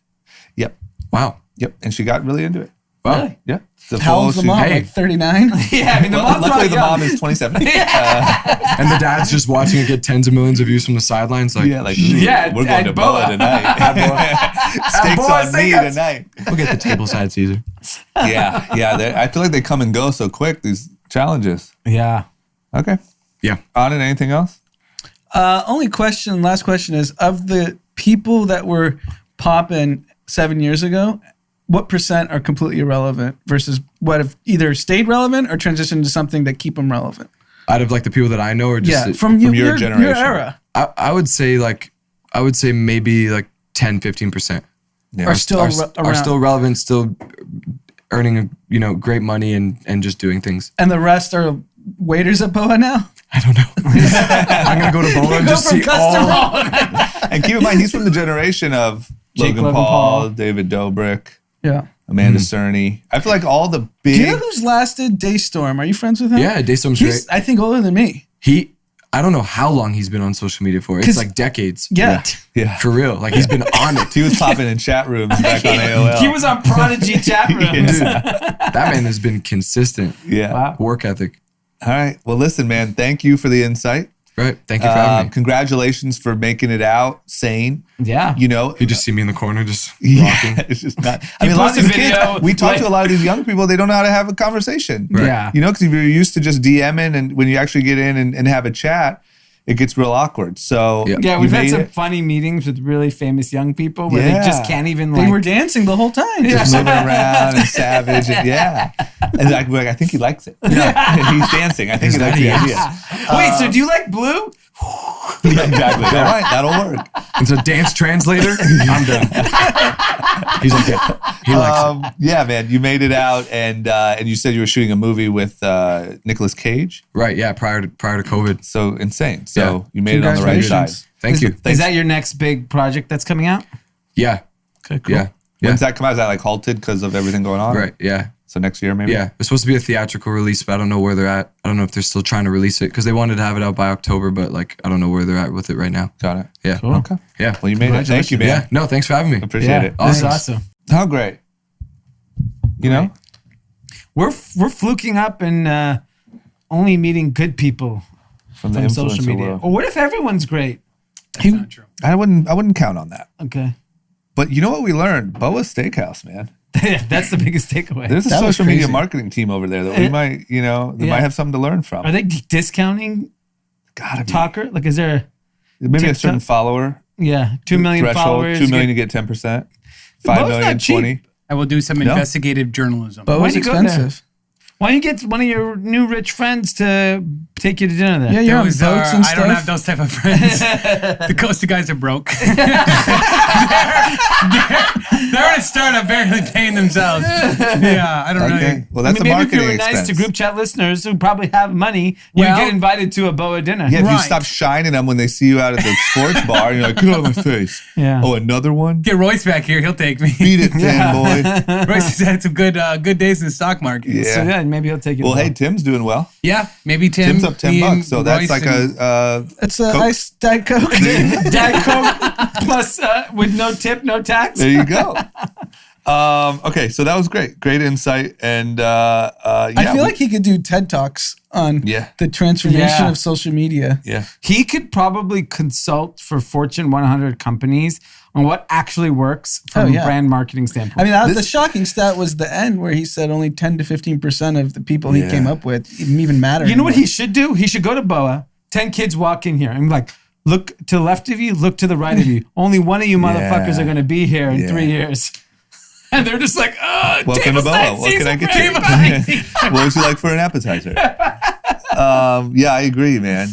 Yep. Wow. Yep. And she got really into it. Wow. Really? Yeah. How old's the mom? Hey. Like 39? Yeah, I mean, the mom's Luckily, the young. mom is 27. And the dad's just watching it get tens of millions of views from the sidelines. Like, Yeah, we're going at to Boa Boa. tonight. Steaks Boa, on me steaks. tonight. we'll get the table side, Caesar. Yeah. I feel like they come and go so quick, these challenges. Yeah. Okay. Yeah. Anand, anything else? Last question is, of the people that were popping 7 years ago, what percent are completely irrelevant versus what have either stayed relevant or transitioned to something that keep them relevant? Out of like the people that I know, or just From your generation. your era. I would say maybe like 10-15% Yeah. Are still are around. still relevant, still earning great money and just doing things. And the rest are waiters at Boa now? I don't know. I'm gonna go to Boa and Go just from see customer. all. And keep in mind, he's from the generation of Jake Logan Paul, David Dobrik, Yeah. Amanda Cerny. I feel like all the Do you know big... who's lasted? Daystorm. Are you friends with him? Yeah, Daystorm's great. He's, I think, older than me. I don't know how long he's been on social media for. It's 'Cause- like decades. Yeah. Yeah. For real. Like he's been on it. He was popping in chat rooms back on AOL. He was on Prodigy chat rooms. Dude, that man has been consistent. Yeah. Wow. Work ethic. All right. Well, listen, man, thank you for the insight. Right. Thank you for having me. Congratulations for making it out sane. Yeah. You just see me in the corner just Yeah, rocking. it's just not. He I mean, a lot of posted these kids, video, we talk like- to a lot of these young people, they don't know how to have a conversation. Yeah. Because if you're used to just DMing and when you actually get in and have a chat, it gets real awkward. So Yeah, you we've had made some it. funny meetings with really famous young people where they just can't even They were dancing the whole time. Just moving around and savage. And And like, we're like, I think he likes it. Yeah. He's dancing. I think he likes the idea. Wait, so do you like blue? Yeah, exactly. All right, that'll work. It's a dance translator. I'm done. He's okay. He likes it. Yeah, man, you made it out, and you said you were shooting a movie with Nicolas Cage. Right. Yeah. Prior to COVID. So insane. So Yeah. you made it on the right side. Congratulations. Thank you. Is that your next big project that's coming out? Yeah. Okay, cool. Yeah. Yeah. When's that come out? Is that like halted because of everything going on? Right. Yeah. So next year, maybe? Yeah. It's supposed to be a theatrical release, but I don't know where they're at. I don't know if they're still trying to release it because they wanted to have it out by October, but like I don't know where they're at with it right now. Got it. Yeah. Cool. Okay. Yeah. Well, you made it. Thank you, man. Yeah. No, thanks for having me. Appreciate it. This is Awesome. awesome. How great. You know? We're fluking up and only meeting good people From the from social influencer media. world. Or what if everyone's great? That's not true. I wouldn't count on that. Okay. But you know what we learned? Boa's Steakhouse, man. That's the biggest takeaway. There's a That was social media crazy. marketing team over there that we might, they Yeah. might have something to learn from. Are they discounting Gotta be. Talker? Like, is there, Maybe a TikTok? certain follower 2 million threshold, followers? 2 million to get 10%, 5 Boa's million, not cheap. 20. I will do some No. investigative journalism. But it Why was do you go there? expensive. Why don't you get one of your new rich friends to take you to dinner there? Yeah, you're on Those boats are, and I don't have stuff. those type of friends. The Costa guys are broke. they're in a startup, barely paying themselves. Yeah, I don't Okay. really. Well, that's a maybe if marketing you were expense. nice to group chat listeners who probably have money, you Well- get invited to a Boa dinner. Yeah, if you Right. stop shining them when they see you out at the sports bar, and you're like, get out of my face. Yeah. Oh, another one? Get Royce back here; he'll take me. Beat it, fanboy. Royce has had some good days in the stock market. Yeah. So yeah, maybe he'll take you. Well, to hey, Tim's doing well. Yeah, maybe Tim. Tim's up me and $10, so that's Royce like and- It's a Coke? nice Diet Coke. Diet Coke plus with no tip, no tax. There you go. Okay, so that was great. Great insight. And I feel like he could do TED Talks on Yeah. the transformation Yeah. of social media. yeah. He could probably consult for Fortune 100 companies on what actually works from Oh, a yeah. brand marketing standpoint. I mean, the This- shocking stat was the end where he said only 10 to 15% of the people he Yeah. came up with even matter. you know what anymore. he should do? He should go to Boa. 10 kids walk in here and be like, look to the left of you, look to the right of you. Only one of you motherfuckers Yeah. are going to be here in Yeah. 3 years. And they're just like, oh, Welcome to Boa. What can I get you? What would you like for an appetizer? Yeah, I agree, man.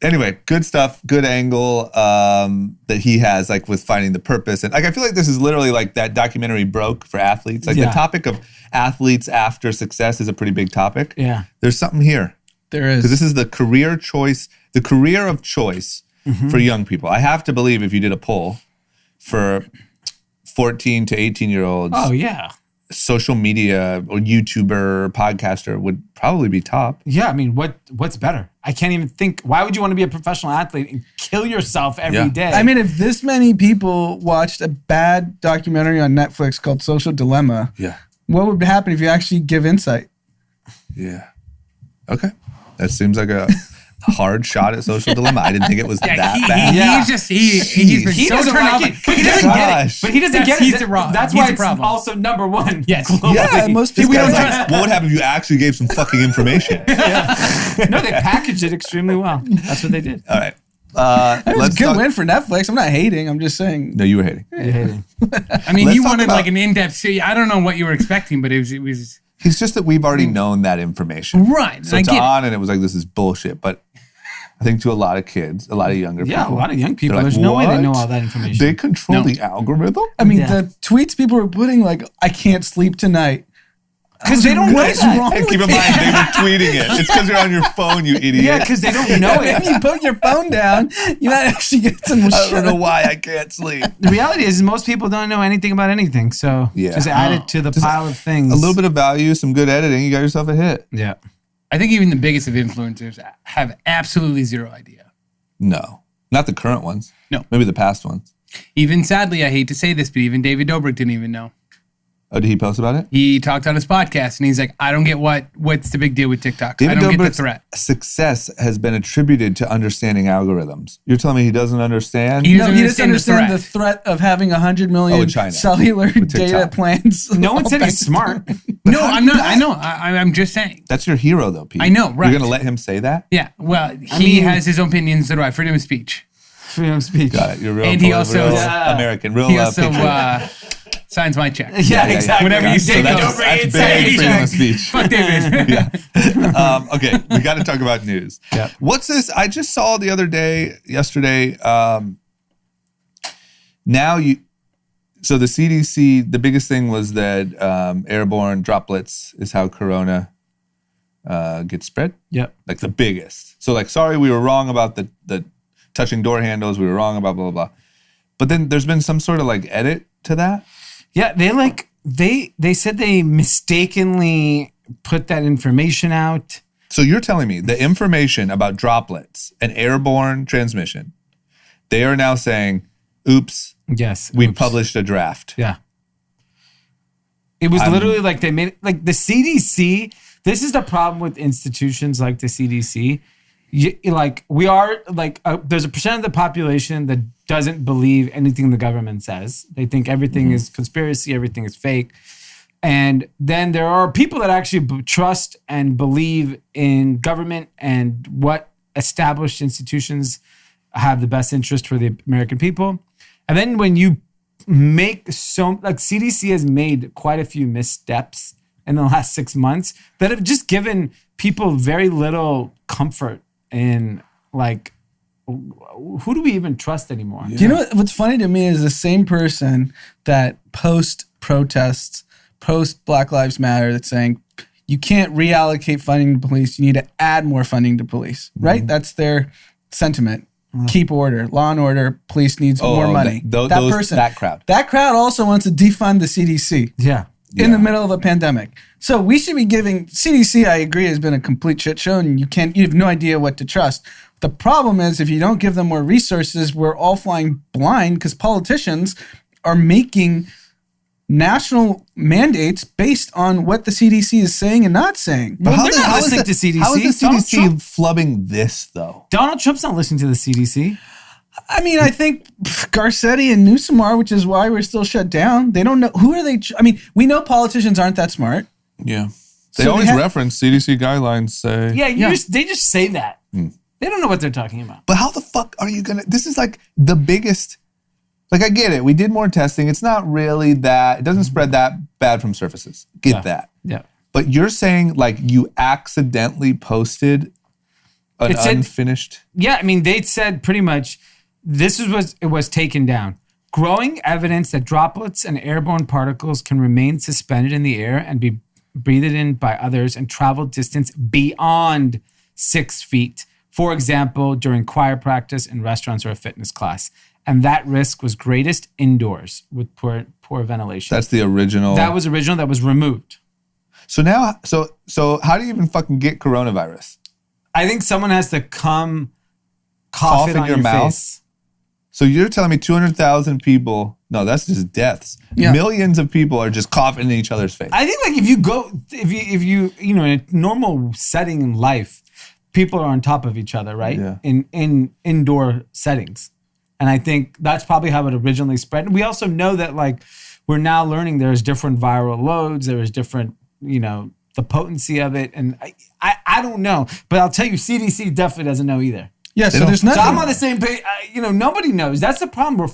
Anyway, good stuff, good angle that he has, like with finding the purpose. And like, I feel like this is literally like that documentary Broke for athletes. Like the topic of athletes after success is a pretty big topic. Yeah. There's something here. There is. Because this is the career of choice for young people. I have to believe if you did a poll for 14 to 18-year-olds, Oh, yeah. social media or YouTuber or podcaster would probably be top. Yeah, I mean, what's better? I can't even think. Why would you want to be a professional athlete and kill yourself every day? I mean, if this many people watched a bad documentary on Netflix called Social Dilemma, what would happen if you actually give insight? Yeah. Okay. That seems like a hard shot at Social Dilemma. I didn't think it was that bad. He's been so doesn't turned like off. it. But he doesn't get it. But he doesn't get it. He's the wrong. That's He's why the it's problem. also number one. Yes. globally. Yeah, most people This don't guy's like, what would happen if you actually gave some fucking information? No, they packaged it extremely well. That's what they did. All right. It was a good win for Netflix. I'm not hating. I'm just saying. No, you were hating. I mean, Let's you talk wanted about- like an in-depth. I don't know what you were expecting, but it was It's just that we've already known that information. right. So I it's get it. on and it was like, this is bullshit. But I think to a lot of kids, a lot of younger people. Yeah, a lot of young people. they're like, There's no way they know "What? all that information. They control No. the algorithm? I mean, Yeah. the tweets people were putting like, "I can't sleep tonight." Because they don't know What is that. wrong And with keep in you? mind, they were tweeting it. It's because you're on your phone, you idiot. Yeah, because they don't know When it. you put your phone down, you might actually get some I shit. don't know why I can't sleep. The reality is most people don't know anything about anything. So Yeah. just add it to the pile of things. A little bit of value, some good editing, you got yourself a hit. Yeah. I think even the biggest of influencers have absolutely zero idea. No, not the current ones. No. Maybe the past ones. Even sadly, I hate to say this, but even David Dobrik didn't even know. Oh, did he post about it? He talked on his podcast and he's like, I don't get what's the big deal with TikTok. David I don't get the Dobrik's threat. success has been attributed to understanding algorithms. You're telling me he doesn't understand? He No, doesn't he doesn't understand understand the threat of having 100 Oh, million in China. cellular With data TikTok. plans. No one said he's smart. No, I'm not. I know. I'm just saying. That's your hero, though, Pete. I know, right. You're going to let him say that? Yeah. Well, he mean- has his opinions that are freedom of speech. Freedom of speech. Got it. You're real, And he also- real Yeah. American, real He also patriot. signs my check. Yeah, exactly. Whenever you So take that's, over, that's it's big a freedom of check. speech. Fuck David. Okay, we got to talk about news. Yeah. What's this? I just saw the other day, yesterday. So the CDC, the biggest thing was that airborne droplets is how corona gets spread. Yep. Like the biggest. So like, sorry, we were wrong about the touching door handles. We were wrong about blah, blah, blah. But then there's been some sort of like edit to that. Yeah, they said they mistakenly put that information out. So you're telling me the information about droplets and airborne transmission, they are now saying, oops, Yes. we oops. published a draft. Yeah. It was literally like they made it, like the CDC. This is the problem with institutions like the CDC. There's a percent of the population that doesn't believe anything the government says. They think everything is conspiracy, everything is fake. And then there are people that actually trust and believe in government and what established institutions have the best interest for the American people. And then when you make CDC has made quite a few missteps in the last 6 months that have just given people very little comfort in like, who do we even trust anymore? Do you know what's funny to me is the same person that post protests, post Black Lives Matter, that's saying you can't reallocate funding to police. You need to add more funding to police, right? That's their sentiment. Keep order, law and order. Police needs more money. That crowd. That crowd also wants to defund the CDC Yeah. in the middle of a pandemic. So we should be giving CDC. I agree, has been a complete shit show, and you have no idea what to trust. The problem is if you don't give them more resources, we're all flying blind because politicians are making national mandates based on what the CDC is saying and not saying. But Well, they're not listening to CDC. How is the Donald CDC Trump- flubbing this, though? Donald Trump's not listening to the CDC. I mean, I think Garcetti and Newsom are, which is why we're still shut down. They don't know who are they. I mean, we know politicians aren't that smart. Yeah. They So always they reference CDC guidelines say. Yeah, they just say that. They don't know what they're talking about. But how the fuck are you going to? This is like the biggest Like, I get it. We did more testing. It's not really that, it doesn't spread that bad from surfaces. Get that. Yeah. But you're saying like you accidentally posted an unfinished. Yeah, I mean, they said pretty much it was taken down. Growing evidence that droplets and airborne particles can remain suspended in the air and be breathed in by others and travel distance beyond 6 feet. For example, during choir practice in restaurants or a fitness class. And that risk was greatest indoors with poor ventilation. That's the original. That was original. That was removed. So now, so how do you even fucking get coronavirus? I think someone has to cough it in on your your mouth? face. So you're telling me 200,000 people, no, that's just deaths. Yeah. Millions of people are just coughing in each other's face. I think like if you in a normal setting in life, people are on top of each other, right? Yeah. In indoor settings. And I think that's probably how it originally spread. And we also know that like we're now learning there's different viral loads, there's different, the potency of it. And I don't know. But I'll tell you, CDC definitely doesn't know either. Yeah, so there's nothing. So I'm on the same page. Nobody knows. That's the problem.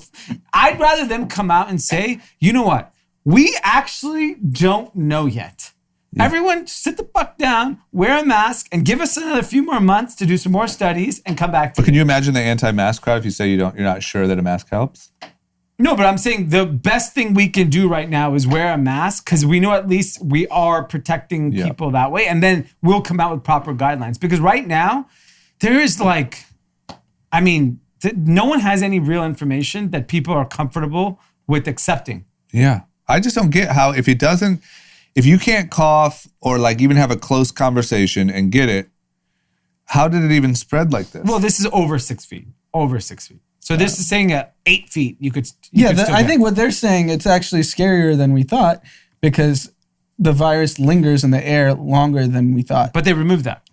I'd rather them come out and say, you know what? We actually don't know yet. Yeah. Everyone sit the fuck down, wear a mask, and give us another few more months to do some more studies and come back to But can you imagine the anti-mask crowd if you say you're not sure that a mask helps? No, but I'm saying the best thing we can do right now is wear a mask because we know at least we are protecting people that way. And then we'll come out with proper guidelines. Because right now, there is no one has any real information that people are comfortable with accepting. Yeah. I just don't get how if you can't cough or like even have a close conversation and get it, how did it even spread like this? Well, this is over 6 feet. Over 6 feet. So this is saying at 8 feet, you could. I think what they're saying, it's actually scarier than we thought because the virus lingers in the air longer than we thought. But they removed that.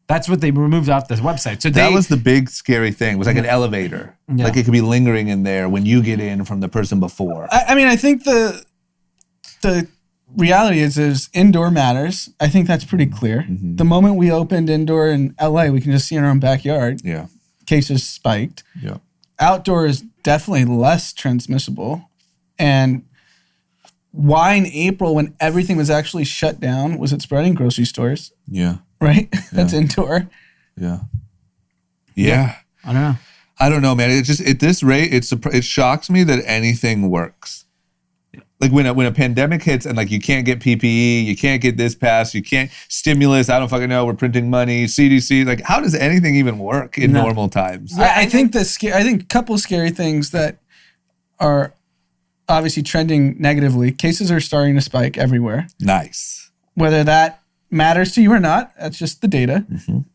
That's what they removed off the website. So that was the big scary thing. It was like an elevator. Yeah. Like it could be lingering in there when you get in from the person before. I think the reality is indoor matters. I think that's pretty clear. Mm-hmm. The moment we opened indoor in LA, we can just see in our own backyard. Yeah. Cases spiked. Yeah. Outdoor is definitely less transmissible. And why in April, when everything was actually shut down, was it spreading? Grocery stores. Yeah. Right? Yeah. That's indoor. Yeah. Yeah. I don't know, man. It just at this rate, it shocks me that anything works. Like when a pandemic hits and like you can't get PPE, you can't get this passed, you can't stimulus. I don't fucking know. We're printing money. CDC. Like, how does anything even work in normal times? Yeah, I think a couple of scary things that are obviously trending negatively. Cases are starting to spike everywhere. Nice. Whether that matters to you or not, that's just the data,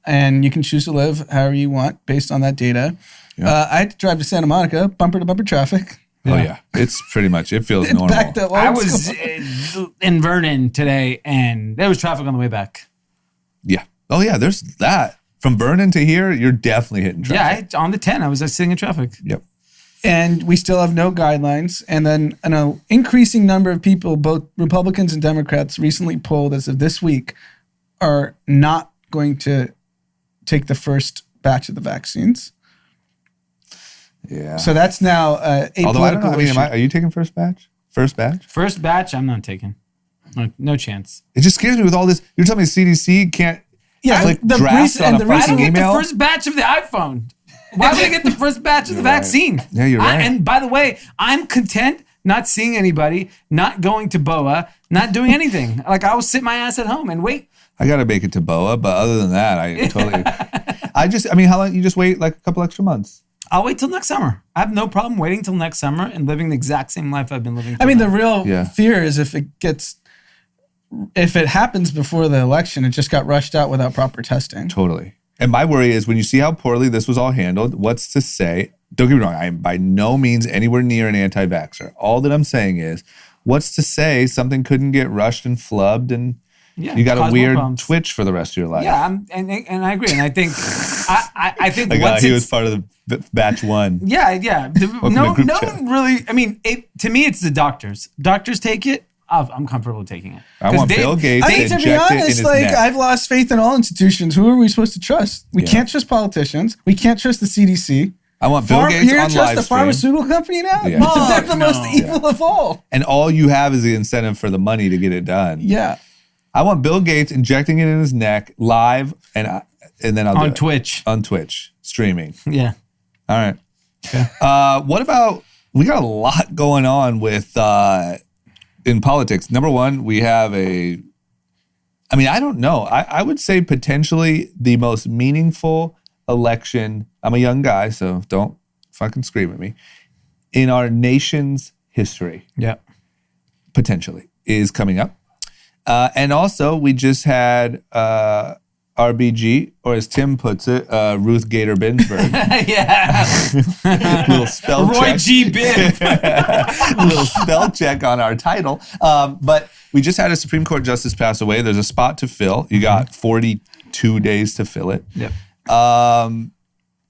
and you can choose to live however you want based on that data. Yeah. I had to drive to Santa Monica, bumper to bumper traffic. Oh yeah, it's pretty much. It feels normal. I was in Vernon today, and there was traffic on the way back. Yeah. Oh yeah, there's that. From Vernon to here, you're definitely hitting traffic. Yeah, on the 10, I was sitting in traffic. Yep. And we still have no guidelines. And then an increasing number of people, both Republicans and Democrats, recently polled as of this week, are not going to take the first batch of the vaccines. Yeah. So that's now a Although I don't know. issue. Are you taking first batch? First batch? First batch, I'm not taking. No chance. It just scares me with all this. You're telling me CDC can't click draft on a fucking I don't get email? the first batch of the iPhone. Why would I get the first batch of the vaccine? Yeah, you're right. And by the way, I'm content not seeing anybody, not going to BOA, not doing anything. Like I will sit my ass at home and wait. I got to make it to BOA, but other than that, I totally. How long? You just wait like a couple extra months? I'll wait till next summer. I have no problem waiting till next summer and living the exact same life I've been living. The real fear is if it happens before the election, it just got rushed out without proper testing. Totally. And my worry is when you see how poorly this was all handled, what's to say, don't get me wrong, I am by no means anywhere near an anti-vaxxer. All that I'm saying is, what's to say something couldn't get rushed and flubbed and you got a weird twitch for the rest of your life. Yeah, and I agree. And I think, I think he was part of the batch one. Yeah. No one really, to me, it's the doctors. Doctors take it. I'm comfortable taking it. I want Bill Gates to inject be honest, it in his neck. I've lost faith in all institutions. Who are we supposed to trust? We can't trust politicians. We can't trust the CDC. I want Bill Gates You're on just live a stream. pharmaceutical company now? Yeah. They're the most evil of all. And all you have is the incentive for the money to get it done. Yeah. I want Bill Gates injecting it in his neck live, and then I'll do On it. Twitch. On Twitch, streaming. Yeah. All right. Okay. What about, we got a lot going on with, in politics. Number one, we have I don't know. I would say potentially the most meaningful election. I'm a young guy, so don't fucking scream at me. In our nation's history, Yeah. potentially, is coming up. And also, we just had RBG, or as Tim puts it, Ruth Gator Binsberg. Yeah. Little spell Roy check. G. Bibb. Little spell check on our title. But we just had a Supreme Court justice pass away. There's a spot to fill. You got 42 days to fill it. Yep.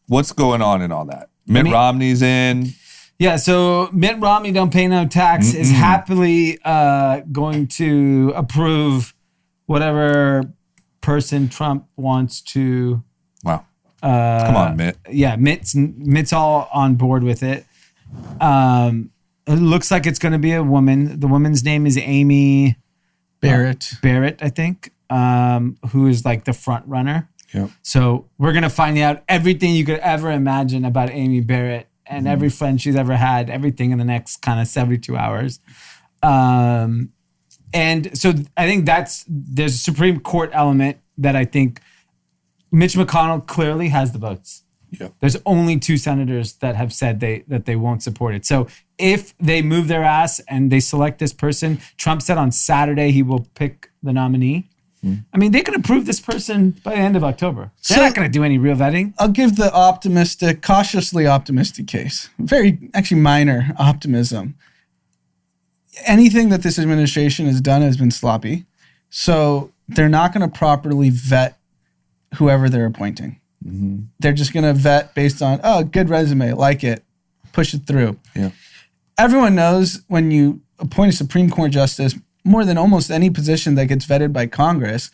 What's going on in all that? Mitt Romney's in. Yeah, so Mitt Romney, don't pay no tax, is happily going to approve whatever person Trump wants to. Wow. Come on, Mitt. Yeah, Mitt's all on board with it. It looks like it's going to be a woman. The woman's name is Amy Barrett. Barrett, I think, who is like the front runner. Yep. So we're going to find out everything you could ever imagine about Amy Barrett and every friend she's ever had, everything in the next kind of 72 hours. And so I think there's a Supreme Court element that I think Mitch McConnell clearly has the votes. Yep. There's only 2 senators that have said that they won't support it. So if they move their ass and they select this person, Trump said on Saturday he will pick the nominee. I mean, they could approve this person by the end of October. They're not going to do any real vetting. I'll give the cautiously optimistic case. Very, actually minor optimism. Anything that this administration has done has been sloppy. So they're not going to properly vet whoever they're appointing. Mm-hmm. They're just going to vet based on, good resume, like it, push it through. Yeah. Everyone knows when you appoint a Supreme Court justice, more than almost any position that gets vetted by Congress,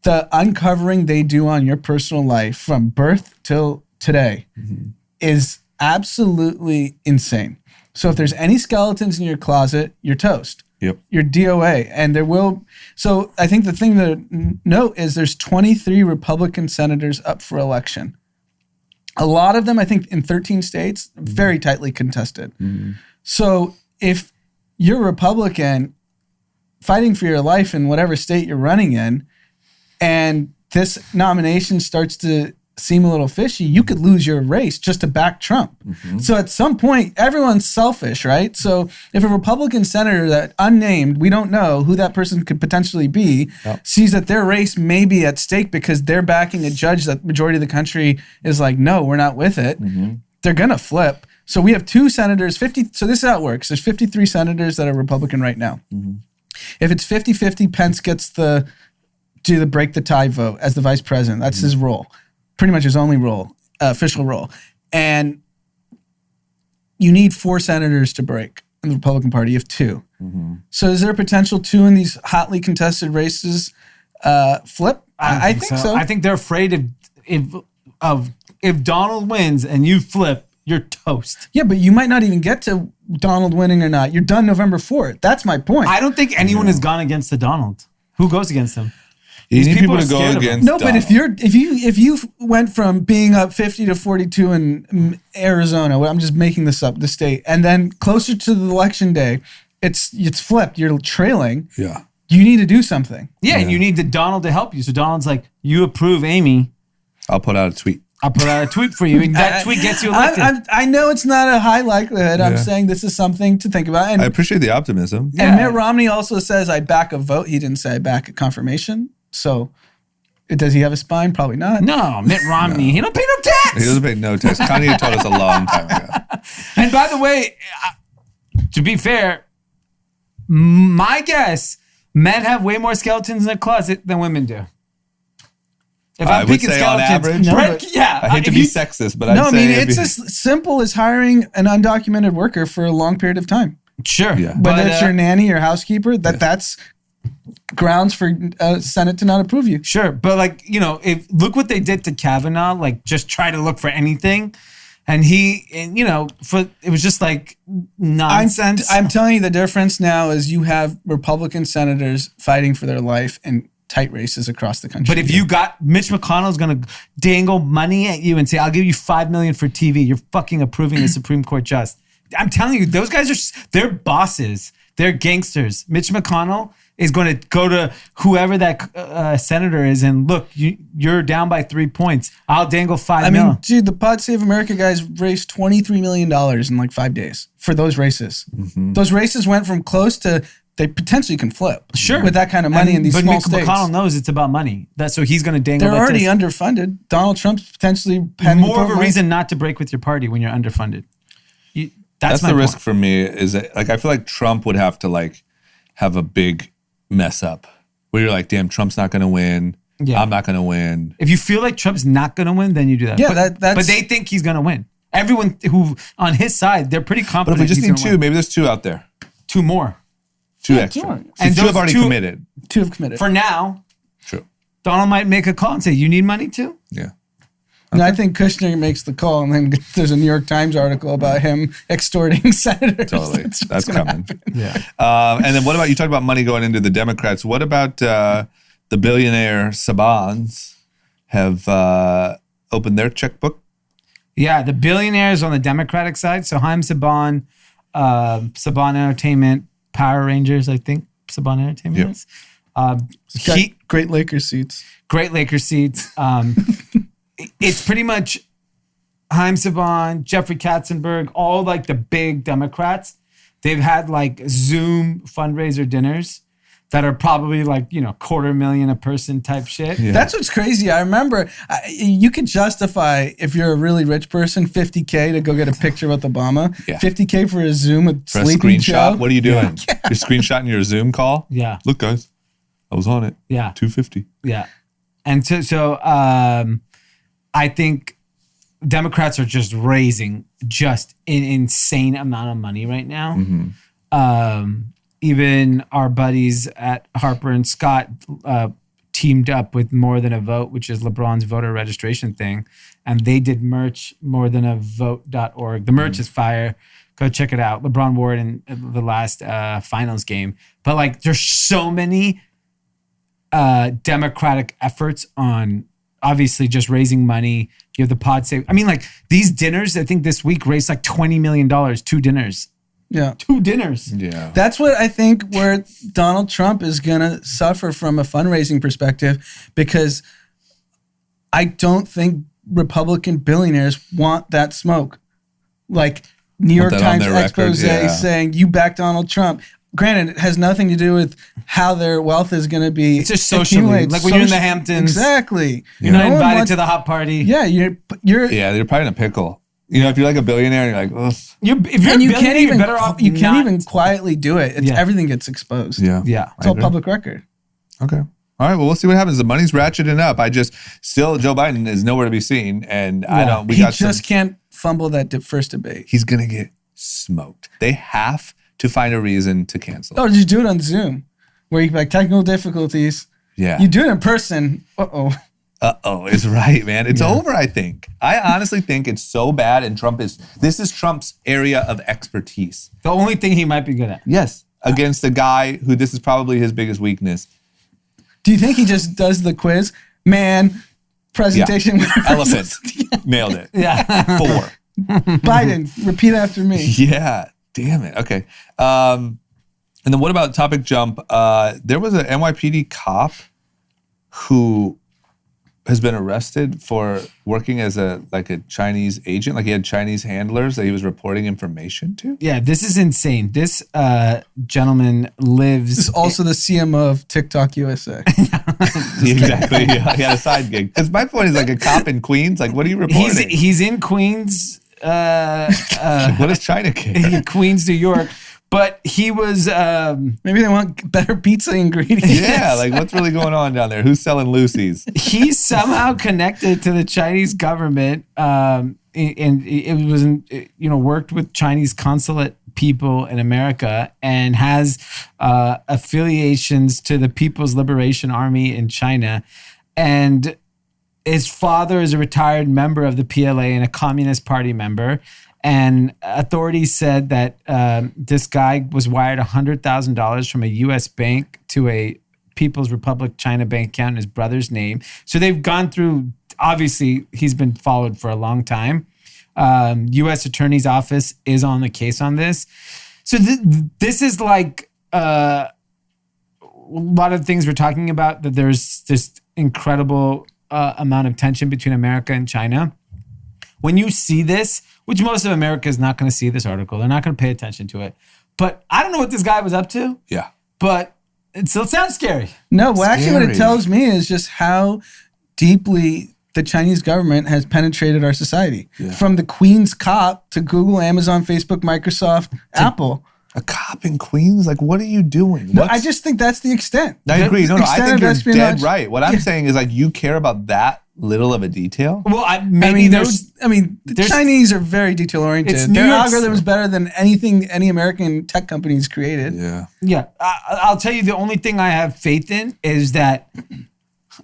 the uncovering they do on your personal life from birth till today is absolutely insane. So if there's any skeletons in your closet, you're toast. Yep. You're DOA. And there will... So I think the thing to note is there's 23 Republican senators up for election. A lot of them, I think, in 13 states, very tightly contested. Mm-hmm. So if you're Republican fighting for your life in whatever state you're running in, and this nomination starts to seem a little fishy, you could lose your race just to back Trump. Mm-hmm. So at some point, everyone's selfish, right? So if a Republican senator that unnamed, we don't know who that person could potentially be, sees that their race may be at stake because they're backing a judge that majority of the country is like, no, we're not with it, they're going to flip. So we have 2 senators, 50. So this is how it works. There's 53 senators that are Republican right now. Mm-hmm. If it's 50-50, Pence gets do the break the tie vote as the vice president. That's his role. Pretty much his only role, official role. And you need 4 senators to break in the Republican Party. You have 2. Mm-hmm. So is there potential 2 in these hotly contested races flip? I think so. I think they're afraid if Donald wins and you flip, you're toast. Yeah, but you might not even get to Donald winning or not. You're done November 4th. That's my point. I don't think anyone has gone against the Donald. Who goes against him? You need people are to go scared of him. against. No, but if you went from being up 50 to 42 in Arizona, I'm just making this up, the state, and then closer to the election day, it's flipped. You're trailing. Yeah. You need to do something. Yeah, and you need the Donald to help you. So Donald's like, you approve Amy. I'll put out a tweet. I'll put out a tweet for you, and that tweet gets you elected. I know it's not a high likelihood. I'm saying this is something to think about. And, I appreciate the optimism. and Mitt Romney also says, I back a vote. He didn't say I back a confirmation. So does he have a spine? Probably not. No, Mitt Romney, he don't pay no tax. He doesn't pay no tax. Kanye told us a long time ago. And by the way, to be fair, my guess, men have way more skeletons in their closet than women do. If I I'm would picking say on skeletons, average. I hate to be sexist, but I'd say it's as simple as hiring an undocumented worker for a long period of time. Sure. Yeah. Whether it's your nanny or housekeeper, that's grounds for Senate to not approve you. Sure, but look what they did to Kavanaugh. Like, just try to look for anything. And it was just like nonsense. I'm telling you, the difference now is you have Republican senators fighting for their life in tight races across the country. But if you got Mitch McConnell's going to dangle money at you and say, "I'll give you $5 million for TV," you're fucking approving the Supreme Court just. I'm telling you, those guys they're bosses. They're gangsters. Mitch McConnell is going to go to whoever that senator is and look, you're down by 3 points. I'll dangle $5 million. Dude, the Pod Save America guys raised $23 million in like 5 days for those races. Mm-hmm. Those races went from close to they potentially can flip. Sure. With that kind of money in these small states. But McConnell knows it's about money. So he's going to dangle. They're already underfunded. Donald Trump's potentially more of a reason not to break with your party when you're underfunded. That's the risk for me is that, like, I feel like Trump would have to like have a big mess up where you're like, damn, Trump's not going to win. Yeah. I'm not going to win. If you feel like Trump's not going to win, then you do that. Yeah, but they think he's going to win. Everyone who on his side, they're pretty confident. But if we just need two, maybe there's two out there. Two more. Two extra. Two more. And two have already committed. Two have committed. For now. True. Donald might make a call and say, "You need money too?" Yeah. Okay. No, I think Kushner makes the call, and then there's a New York Times article about him extorting senators. Totally. That's coming. Happen. Yeah. And then what about, you talked about money going into the Democrats. What about the billionaire Sabans have opened their checkbook? Yeah, the billionaires on the Democratic side. So Haim Saban, Saban Entertainment, Power Rangers, I think Saban Entertainment is. Great Lakers seats. Great Lakers seats. It's pretty much Haim Saban, Jeffrey Katzenberg, all like the big Democrats. They've had like Zoom fundraiser dinners that are probably like, $250,000 a person type shit. Yeah. That's what's crazy. I remember you could justify, if you're a really rich person, $50K to go get a picture with Obama. Yeah. $50K for a Zoom with for sleeping a screenshot. show. What are you doing? Yeah. You're screenshotting your Zoom call? Yeah. Look, guys, I was on it. Yeah. $250. Yeah. And so I think Democrats are just raising just an insane amount of money right now. Mm-hmm. Even our buddies at Harper and Scott teamed up with More Than a Vote, which is LeBron's voter registration thing. And they did merch, morethanavote.org. The merch is fire. Go check it out. LeBron wore it in the last finals game. But like, there's so many Democratic efforts on obviously just raising money. You have the Pod Save. I mean, like these dinners, I think this week raised like $20 million, 2 dinners. Yeah. 2 dinners. Yeah. That's what I think where Donald Trump is going to suffer from a fundraising perspective, because I don't think Republican billionaires want that smoke. Like New York Times expose saying you back Donald Trump. Granted, it has nothing to do with how their wealth is going to be. It's just socially, like when you're in the Hamptons. Exactly. You're not invited to the hot party. Yeah, you're probably in a pickle. If you're like a billionaire, you're like, ugh. If you're a billionaire, you're better off. You can't even quietly do it. Everything gets exposed. Yeah. It's all public record. Okay. All right. Well, we'll see what happens. The money's ratcheting up. Joe Biden is nowhere to be seen, and he can't fumble that first debate. He's gonna get smoked. They have to find a reason to cancel. Oh, just do it on Zoom, where you like technical difficulties. Yeah. You do it in person. Uh-oh is right, man. It's over, I think. I honestly think it's so bad, and this is Trump's area of expertise. The only thing he might be good at. Yes. Against a guy who this is probably his biggest weakness. Do you think he just does the quiz? Man, presentation. Yeah. Elephant. Nailed it. Yeah. 4. Biden, repeat after me. Yeah. Damn it. Okay. And then what about topic jump? There was an NYPD cop who has been arrested for working as a Chinese agent. Like he had Chinese handlers that he was reporting information to. Yeah, this is insane. This gentleman lives. This is also the CMO of TikTok USA. Exactly. Yeah, he had a side gig. Because my point is like a cop in Queens. Like, what are you reporting? He's in Queens. What is China King? Queens, New York. But he was... maybe they want better pizza ingredients. Yeah, like what's really going on down there? Who's selling Lucy's? He's somehow connected to the Chinese government, and it was, worked with Chinese consulate people in America, and has affiliations to the People's Liberation Army in China. And his father is a retired member of the PLA and a Communist Party member. And authorities said that this guy was wired $100,000 from a U.S. bank to a People's Republic China bank account in his brother's name. So they've gone through, obviously, he's been followed for a long time. U.S. Attorney's Office is on the case on this. So this is like a lot of things we're talking about, that there's this incredible amount of tension between America and China. When you see this, which most of America is not going to see this article, they're not going to pay attention to it. But I don't know what this guy was up to. Yeah. But it still sounds scary. No, well, actually, what it Scary. tells me is just how deeply the Chinese government has penetrated our society. Yeah. From the Queen's cop to Google, Amazon, Facebook, Microsoft, Apple. A cop in Queens? Like, what are you doing? No, I just think that's the extent. I agree. No, I Extent think of you're espionage. dead right. What I'm saying is, like, you care about that little of a detail? Well, I mean, the Chinese are very detail oriented. It's New Their York's- algorithm is better than anything any American tech company's created. Yeah. Yeah. I'll tell you, the only thing I have faith in is that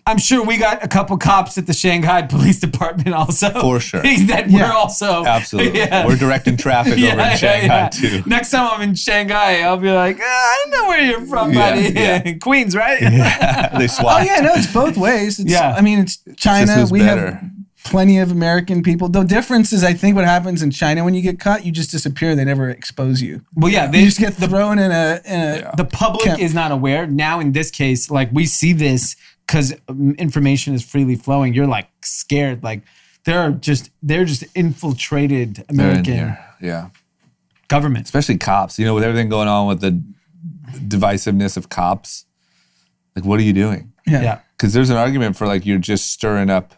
I'm sure we got a couple cops at the Shanghai Police Department also. For sure. that Yeah. we're also. Absolutely. Yeah. We're directing traffic over in Shanghai, too. Next time I'm in Shanghai, I'll be like, I know where you're from, Yeah, buddy. yeah. Queens, right? Yeah. They Oh swap. yeah, no, it's both ways. It's, Yeah. I mean, it's China. who's We better. have plenty of American people. The difference is, I think, what happens in China when you get caught, you just disappear. They never expose you. Well, yeah. You just get thrown in a The public Camp. is not aware. Now, in this case, like, we see this because information is freely flowing. You're like scared. Like, they're just infiltrated They're in American here. Yeah. government. Especially cops. You know, with everything going on with the divisiveness of cops, like, what are you doing? Yeah. Because there's an argument for, like, you're just stirring up.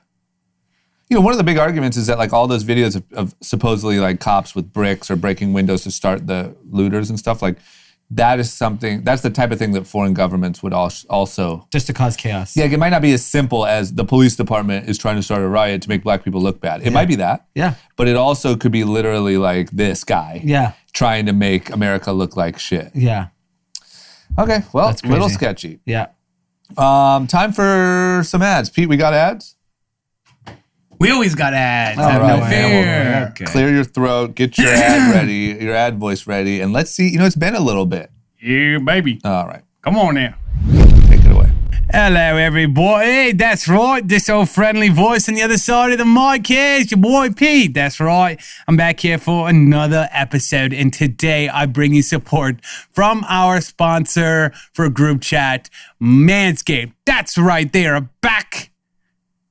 You know, one of the big arguments is that, like, all those videos of supposedly, like, cops with bricks or breaking windows to start the looters and stuff, like, that's the type of thing that foreign governments would also. Just to cause chaos. Yeah, it might not be as simple as the police department is trying to start a riot to make black people look bad. It might be that. Yeah. But it also could be literally like this guy Yeah. trying to make America look like shit. Yeah. Okay, well, That's a little crazy. sketchy. Yeah. Time for some ads. Pete, we got ads? We always got ads. All Have right, no man. fear. Clear your throat, get your ad ready, your ad voice ready, and let's see. You know, it's been a little bit. Yeah, baby. All right, Come on now. take it away. Hello, everybody. That's right. This old friendly voice on the other side of the mic here is your boy Pete. That's right. I'm back here for another episode, and today I bring you support from our sponsor for group chat, Manscaped. That's right. They are back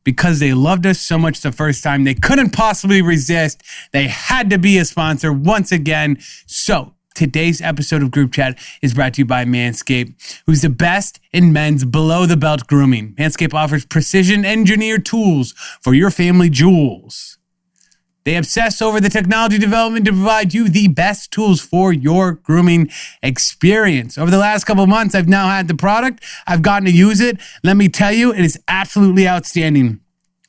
because they loved us so much the first time. They couldn't possibly resist. They had to be a sponsor once again. So today's episode of Group Chat is brought to you by Manscaped, who's the best in men's below-the-belt grooming. Manscaped offers precision-engineered tools for your family jewels. They obsess over the technology development to provide you the best tools for your grooming experience. Over the last couple of months, I've now had the product. I've gotten to use it. Let me tell you, it is absolutely outstanding.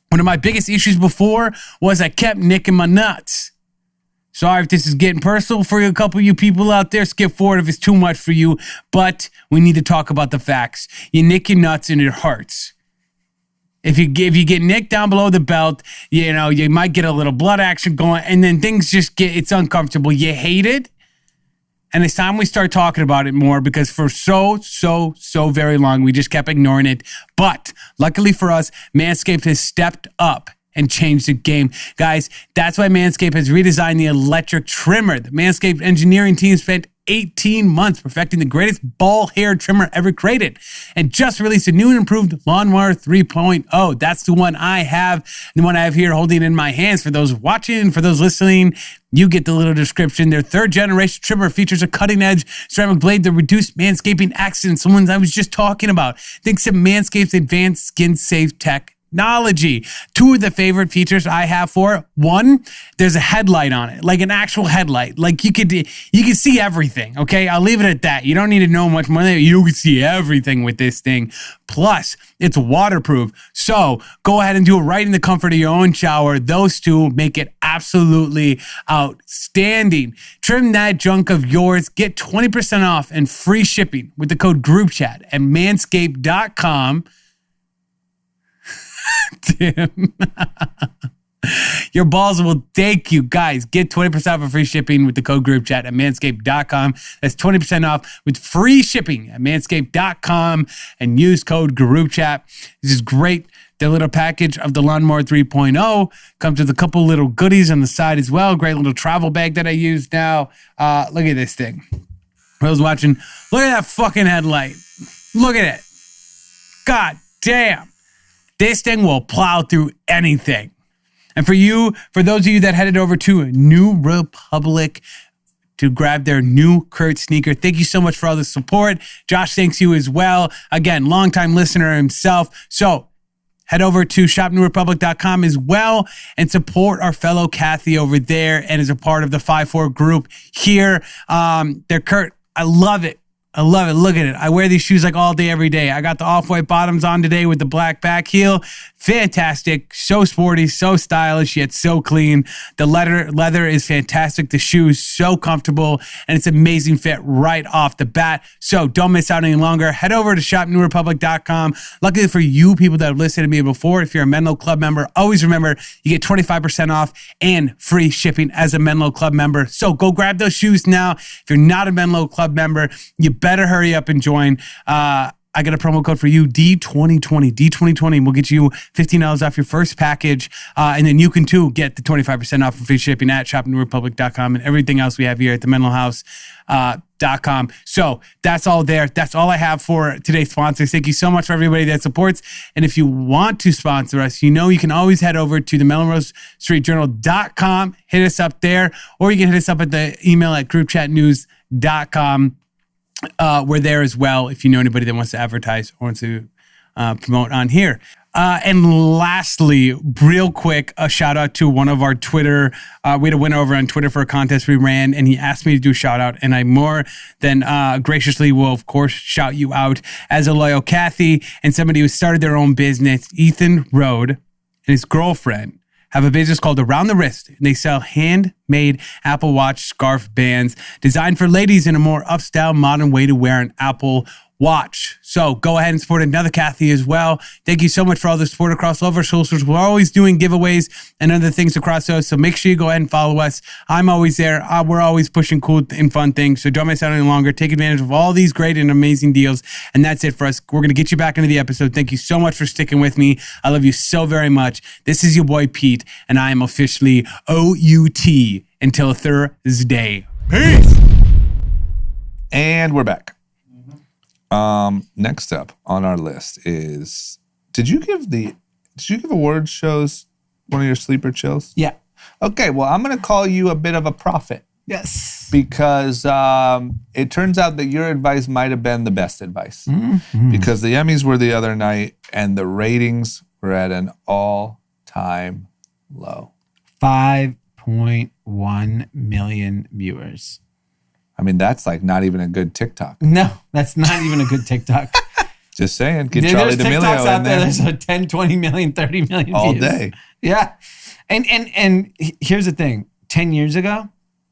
One of my biggest issues before was I kept nicking my nuts. Sorry if this is getting personal for a couple of you people out there. Skip forward if it's too much for you. But we need to talk about the facts. You nick your nuts and it hurts. If you get nicked down below the belt, you know, you might get a little blood action going, and then things just it's uncomfortable. You hate it. And it's time we start talking about it more, because for so very long, we just kept ignoring it. But luckily for us, Manscaped has stepped up and changed the game. Guys, that's why Manscaped has redesigned the electric trimmer. The Manscaped engineering team spent 18 months perfecting the greatest ball hair trimmer ever created, and just released a new and improved Lawnmower 3.0. That's the one I have, the one I have here holding in my hands. For those watching, for those listening, you get the little description. Their third generation trimmer features a cutting edge ceramic blade that reduced manscaping accidents, the ones I was just talking about. Thanks to Manscaped's advanced skin safe technology. Two of the favorite features I have for it. One, there's a headlight on it, like an actual headlight. Like you can see everything, okay? I'll leave it at that. You don't need to know much more than that. You can see everything with this thing. Plus, it's waterproof. So go ahead and do it right in the comfort of your own shower. Those two make it absolutely outstanding. Trim that junk of yours. Get 20% off and free shipping with the code GROUPCHAT at manscaped.com. Tim. Your balls will thank you, guys. Get 20% off of free shipping with the code group chat at manscaped.com. That's 20% off with free shipping at manscaped.com and use code group chat. This is great. The little package of the Lawnmower 3.0 comes with a couple little goodies on the side as well. Great little travel bag that I use now. Look at this thing. I was watching. Look at that fucking headlight. Look at it. God damn. This thing will plow through anything. And for those of you that headed over to New Republic to grab their new Kurt sneaker, thank you so much for all the support. Josh thanks you as well. Again, longtime listener himself. So head over to shopnewrepublic.com as well and support our fellow Kathy over there and as a part of the 5-4 group here. Their Kurt, I love it. I love it. Look at it. I wear these shoes like all day, every day. I got the off-white bottoms on today with the black back heel. Fantastic. So sporty, so stylish, yet so clean. The leather is fantastic. The shoes so comfortable, and it's amazing fit right off the bat. So don't miss out any longer. Head over to shopnewrepublic.com. Luckily for you people that have listened to me before, if you're a Menlo Club member, always remember you get 25% off and free shipping as a Menlo Club member. So go grab those shoes now. If you're not a Menlo Club member, you better hurry up and join. I got a promo code for you, D2020. D2020 will get you $15 off your first package. And then you can too get the 25% off for free shipping at shopnewrepublic.com and everything else we have here at the mentalhouse.com. So that's all there. That's all I have for today's sponsors. Thank you so much for everybody that supports. And if you want to sponsor us, you know you can always head over to the melronroaststreetjournal.com, hit us up there, or you can hit us up at the email at groupchatnews.com. We're there as well if you know anybody that wants to advertise or wants to promote on here. And lastly, real quick, a shout out to one of our Twitter. We had a winner over on Twitter for a contest we ran, and he asked me to do a shout out, and I more than graciously will, of course, shout you out as a loyal Kathy and somebody who started their own business. Ethan Rode and his girlfriend have a business called Around the Wrist, and they sell handmade Apple Watch scarf bands designed for ladies in a more upstyle, modern way to wear an Apple Watch. So go ahead and support another Kathy as well. Thank you so much for all the support across all of our socials. We're always doing giveaways and other things across those, so make sure you go ahead and follow us. I'm always there. We're always pushing cool and fun things, so don't miss out any longer. Take advantage of all these great and amazing deals, and that's it for us. We're going to get you back into the episode. Thank you so much for sticking with me. I love you so very much. This is your boy Pete, and I am officially OUT until Thursday. Peace! And we're back. Next up on our list is, did you give award shows one of your sleeper chills? Yeah. Okay, well, I'm going to call you a bit of a prophet. Yes. Because it turns out that your advice might have been the best advice. Mm-hmm. Because the Emmys were the other night and the ratings were at an all-time low. 5.1 million viewers. I mean, that's like not even a good TikTok. No, that's not even a good TikTok. Just saying, get There's Charli D'Amelio TikToks out in there. there. There's a 10, 20 million, 30 million all views. day. Yeah. And here's the thing. 10 years ago,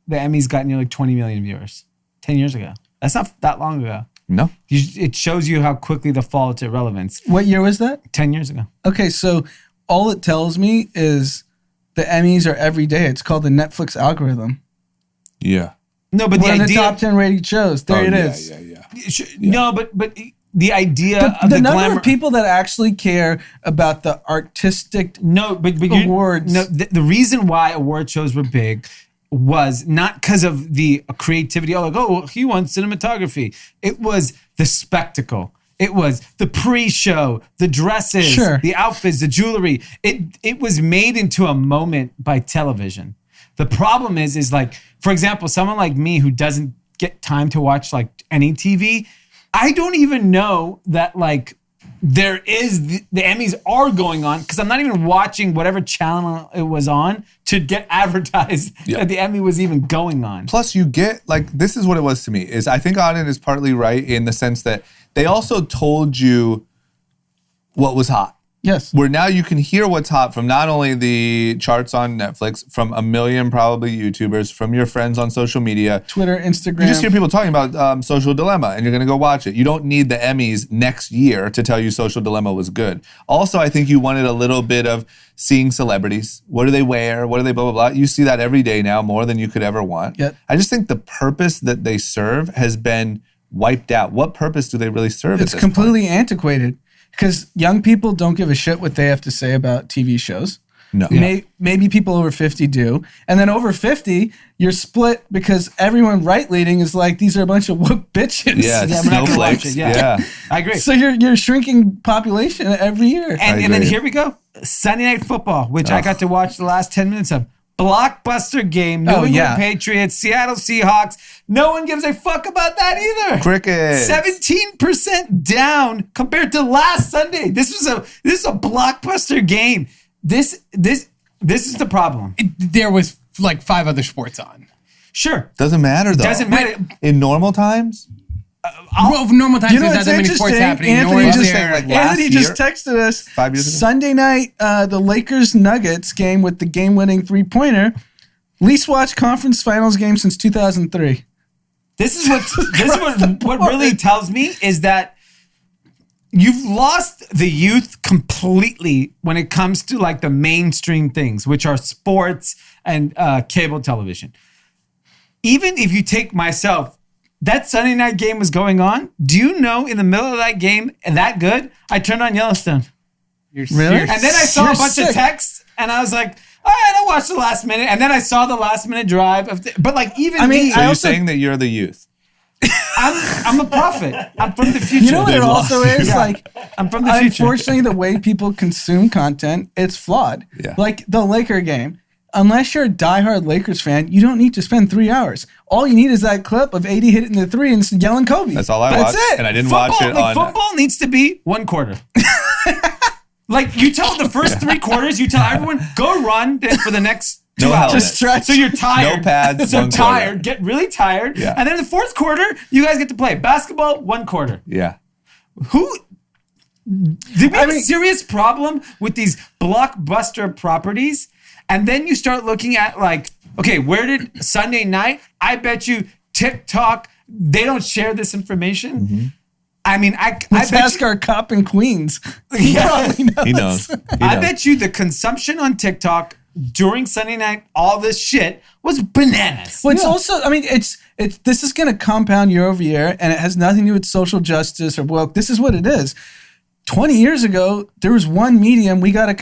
the Emmys got nearly 20 million viewers. 10 years ago. That's not that long ago. No. It shows you how quickly the fall to irrelevance. What year was that? 10 years ago. Okay, so all it tells me is the Emmys are every day. It's called the Netflix algorithm. Yeah. No, but One the of the idea... top 10 rated shows. There it is. Yeah. No, but the idea of The the number glamour... of people that actually care about the artistic awards. The reason why award shows were big was not because of the creativity. He won cinematography. It was the spectacle. It was the pre-show, the dresses, Sure. the outfits, the jewelry. It was made into a moment by television. The problem is like, for example, someone like me who doesn't get time to watch like any TV, I don't even know that like there is the Emmys are going on because I'm not even watching whatever channel it was on to get advertised that the Emmy was even going on. Plus, you get like, this is what it was to me, is I think Anand is partly right in the sense that they also told you what was hot. Yes. Where now you can hear what's hot from not only the charts on Netflix, from a million probably YouTubers, from your friends on social media. Twitter, Instagram. You just hear people talking about Social Dilemma, and you're going to go watch it. You don't need the Emmys next year to tell you Social Dilemma was good. Also, I think you wanted a little bit of seeing celebrities. What do they wear? What do they blah, blah, blah. You see that every day now more than you could ever want. Yep. I just think the purpose that they serve has been wiped out. What purpose do they really serve It's at this completely antiquated because young people don't give a shit what they have to say about TV shows. No. Maybe people over 50 do. And then over 50, you're split because everyone right-leaning is like, these are a bunch of woke bitches. Yeah, Yeah, we're not gonna watch snowflakes. it, Yeah. I agree. So you're shrinking population every year. And then agree. here we go. Sunday Night Football, which I got to watch the last 10 minutes of. Blockbuster game. New England Patriots, Seattle Seahawks. No one gives a fuck about that either. Cricket. 17% down compared to last Sunday. This is a blockbuster game. This is the problem. There was like 5 other sports on. Sure. Doesn't matter though. Doesn't matter. In normal times? Well, normal times You know there's what's not that many sports interesting? happening. Anthony Nor is just- there- like, last Anthony just texted us 5 years ago? Sunday night, the Lakers-Nuggets game with the game-winning three-pointer. Least watched conference finals game since 2003. This is what really tells me is that you've lost the youth completely when it comes to like the mainstream things, which are sports and cable television. Even if you take myself, that Sunday night game was going on. Do you know in the middle of that game, that good, I turned on Yellowstone. Really? And then I saw You're a bunch of sick. texts and I was like, all right, I'll watch the last minute. And then I saw the last minute drive. But like even I mean, me, So I you're also- saying that you're the youth. I'm a prophet. I'm from the future. You know what it also is? Yeah. Like, I'm from the future. unfortunately, the way people consume content, it's flawed. Yeah. Like the Laker game. Unless you're a diehard Lakers fan, you don't need to spend 3 hours. All you need is that clip of AD hitting the three and yelling Kobe. That's all I That's watched. it. And I didn't watch it on. Football needs to be 1 quarter. Like you tell the first 3 quarters, you tell everyone go run for the next 2 No hours. helmet. Just stretch. So you're tired. No pads, So 1 quarter. tired. Get really tired. Yeah. And then the 4th quarter, you guys get to play basketball 1 quarter. Yeah. Who? Did we have mean- a serious problem with these blockbuster properties? And then you start looking at like, okay, where did Sunday night? I bet you TikTok, they don't share this information. Mm-hmm. I mean, I Let's bet ask you, our cop in Queens. He Yeah. probably knows. He knows. I bet you the consumption on TikTok during Sunday night, all this shit was bananas. Well, it's also, I mean, it's this is going to compound year over year, and it has nothing to do with social justice or woke. This is what it is. 20 years ago, there was one medium we got to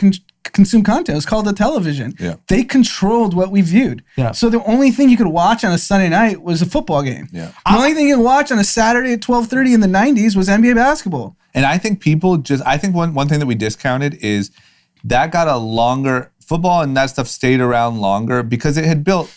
consume content. It was called the television. Yeah. They controlled what we viewed. Yeah. So the only thing you could watch on a Sunday night was a football game. Yeah. The only thing you could watch on a Saturday at 12:30 in the 90s was NBA basketball. And I think I think one thing that we discounted is that got a longer, football and that stuff stayed around longer because it had built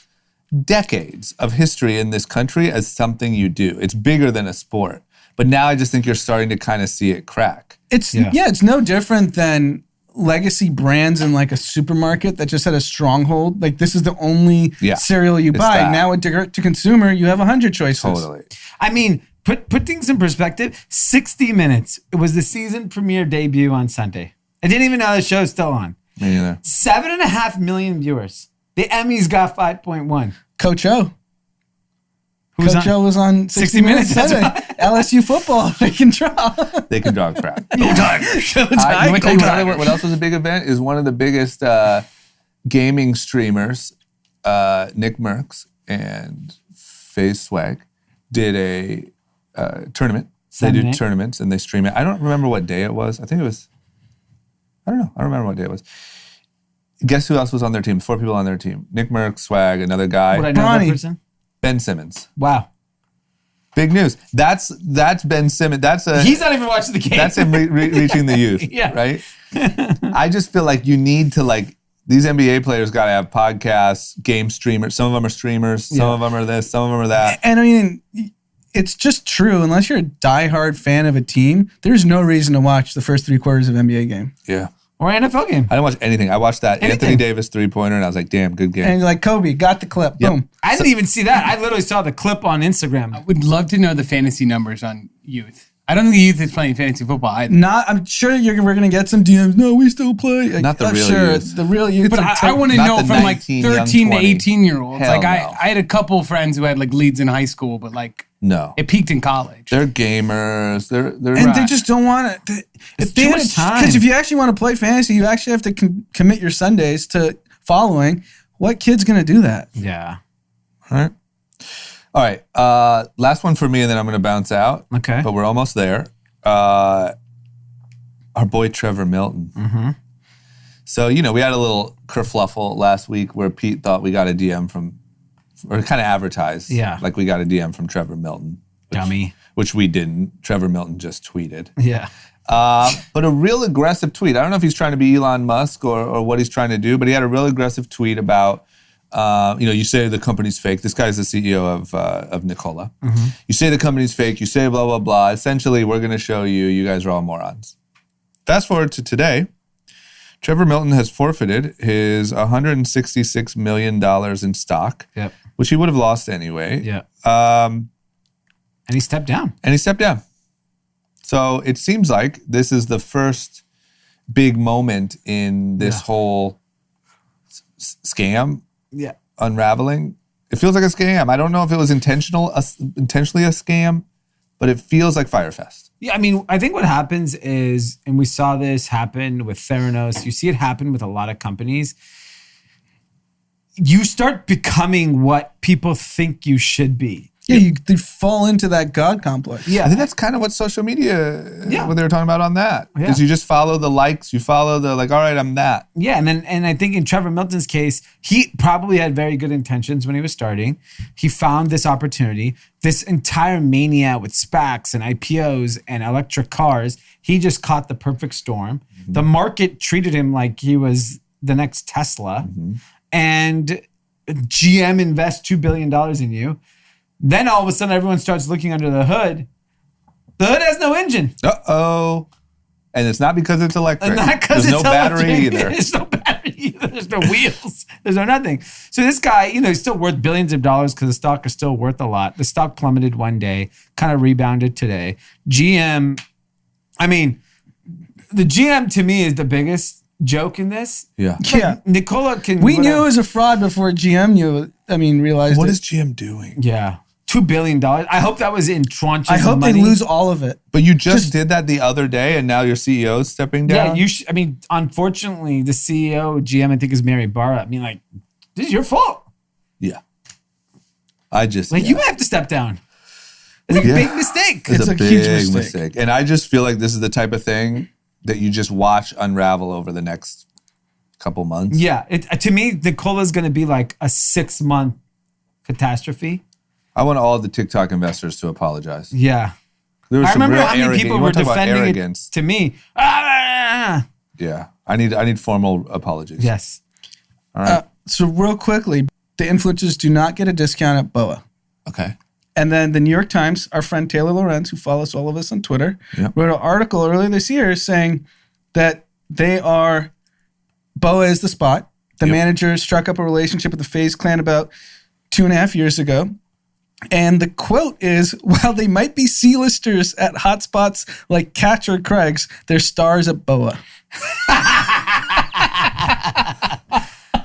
decades of history in this country as something you do. It's bigger than a sport. But now I just think you're starting to kind of see it crack. It's it's no different than legacy brands in like a supermarket that just had a stronghold. Like this is the only cereal you buy. that. Now with direct to consumer, you have 100 choices. Totally. I mean, put things in perspective. 60 Minutes. It was the season premiere debut on Sunday. I didn't even know the show's still on. Me neither. 7.5 million viewers. The Emmys got 5.1. Coach O. Who's Coach on? O was on 60 Minutes that's Sunday. LSU football. They can draw. They can draw crap. Go Tigers. Go Tigers. What else was a big event is one of the biggest gaming streamers, Nick Merckx and FaZe Swag, did a tournament. They do Sunday. tournaments and they stream it. I don't remember what day it was. I think it was, I don't know. I don't remember what day it was. Guess who else was on their team? 4 people on their team. Nick Merckx, Swag, another guy. Would I know Bronny. that person? Ben Simmons. Wow. Big news. That's Ben Simmons. He's not even watching the game. That's him reaching the youth, Yeah. right? I just feel like you need to these NBA players got to have podcasts, game streamers. Some of them are streamers. Some of them are this. Some of them are that. And I mean, it's just true. Unless you're a diehard fan of a team, there's no reason to watch the first 3 quarters of NBA game. Yeah. Or NFL game. I didn't watch anything. I watched that Anything. Anthony Davis 3-pointer, and I was like, damn, good game. And like Kobe got the clip. Yep. Boom. I didn't even see that. I literally saw the clip on Instagram. Would love to know the fantasy numbers on youth. I don't think the youth is playing fantasy football either. I'm sure we're gonna get some DMs. No, we still play. Not the I'm real sure youth. The real youth. But I want to Not know the from like 19, young 13 to 20. 18-year-olds. Hell Like I no. had a couple friends who had like leads in high school, but like No. it peaked in college. They're gamers. They're and they just don't want to. If they too had much time. because if you actually want to play fantasy, you actually have to commit your Sundays to following. What kid's gonna do that? Yeah. All right. Last one for me, and then I'm going to bounce out. Okay. But we're almost there. Our boy Trevor Milton. Mm-hmm. So, we had a little kerfluffle last week where Pete thought we got a DM from, or kind of advertised. Yeah. Like we got a DM from Trevor Milton. Dummy. Which we didn't. Trevor Milton just tweeted. Yeah. But a real aggressive tweet. I don't know if he's trying to be Elon Musk or what he's trying to do, but he had a real aggressive tweet about, you say the company's fake. This guy's the CEO of Nikola. Mm-hmm. You say the company's fake. You say blah, blah, blah. Essentially, we're going to show you. You guys are all morons. Fast forward to today. Trevor Milton has forfeited his $166 million in stock, Yep. which he would have lost anyway. Yeah. And he stepped down. So it seems like this is the first big moment in this whole scam Yeah. unraveling. It feels like a scam. I don't know if it was intentionally a scam, but it feels like Firefest. Yeah, I mean, I think what happens is, and we saw this happen with Theranos, you see it happen with a lot of companies, you start becoming what people think you should be. Yeah, they fall into that God complex. Yeah. I think that's kind of what social media, what they were talking about on that. Yeah. Is you just follow the likes, you follow the all right, I'm that. Yeah, and I think in Trevor Milton's case, he probably had very good intentions when he was starting. He found this opportunity, this entire mania with SPACs and IPOs and electric cars. He just caught the perfect storm. Mm-hmm. The market treated him like he was the next Tesla, and GM invests $2 billion in you. Then all of a sudden, everyone starts looking under the hood. The hood has no engine. Uh-oh. And it's not because it's electric. Not because There's it's no battery electric. either. There's no battery either. There's no wheels. There's no nothing. So this guy, he's still worth billions of dollars because the stock is still worth a lot. The stock plummeted one day, kind of rebounded today. GM, the GM to me is the biggest joke in this. Yeah. Yeah. Nikola can. We knew it was a fraud before GM realized What it. is GM doing? Yeah. $2 billion. I hope that was in tranches. I hope of they money. lose all of it. But you just did that the other day, and now your CEO is stepping down? Yeah, unfortunately, the CEO, GM, I think is Mary Barra. This is your fault. Yeah. I just... You have to step down. It's a big mistake. It's a a huge big mistake. And I just feel like this is the type of thing that you just watch unravel over the next couple months. Yeah, to me, Nikola's going to be like a 6-month catastrophe. I want all the TikTok investors to apologize. Yeah. There was I some remember real how many arrogance. people You were wanna talk about defending arrogance. it to me. Yeah. I need formal apologies. Yes. All right. So real quickly, the influencers do not get a discount at BOA. Okay. And then the New York Times, our friend Taylor Lorenz, who follows all of us on Twitter, Yep. wrote an article earlier this year saying that BOA is the spot. The manager struck up a relationship with the FaZe Clan about 2.5 years ago. And the quote is, while they might be C-listers at hotspots like Catch or Craig's, they're stars at BOA.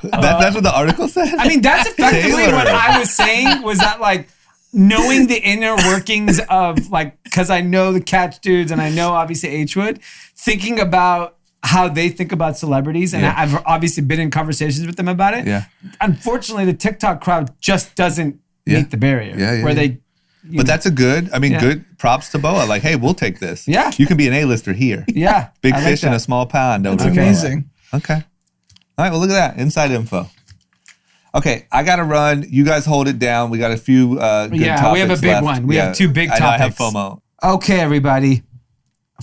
That's what the article said? That's effectively Taylor. what I was saying, was that knowing the inner workings of because I know the Catch dudes and I know obviously H-Wood, thinking about how they think about celebrities. And I've obviously been in conversations with them about it. Yeah. Unfortunately, the TikTok crowd just doesn't meet the barrier. Yeah. They, but that's a good, good props to BOA. Hey, we'll take this. Yeah. You can be an A-lister here. Yeah. Big I like fish in that. a small pond. That's over here. amazing. Okay. All right, well, look at that. Inside info. Okay, I got to run. You guys hold it down. We got a few good Yeah, topics we have a big left. one. We have 2 big topics. I have FOMO. Okay, everybody.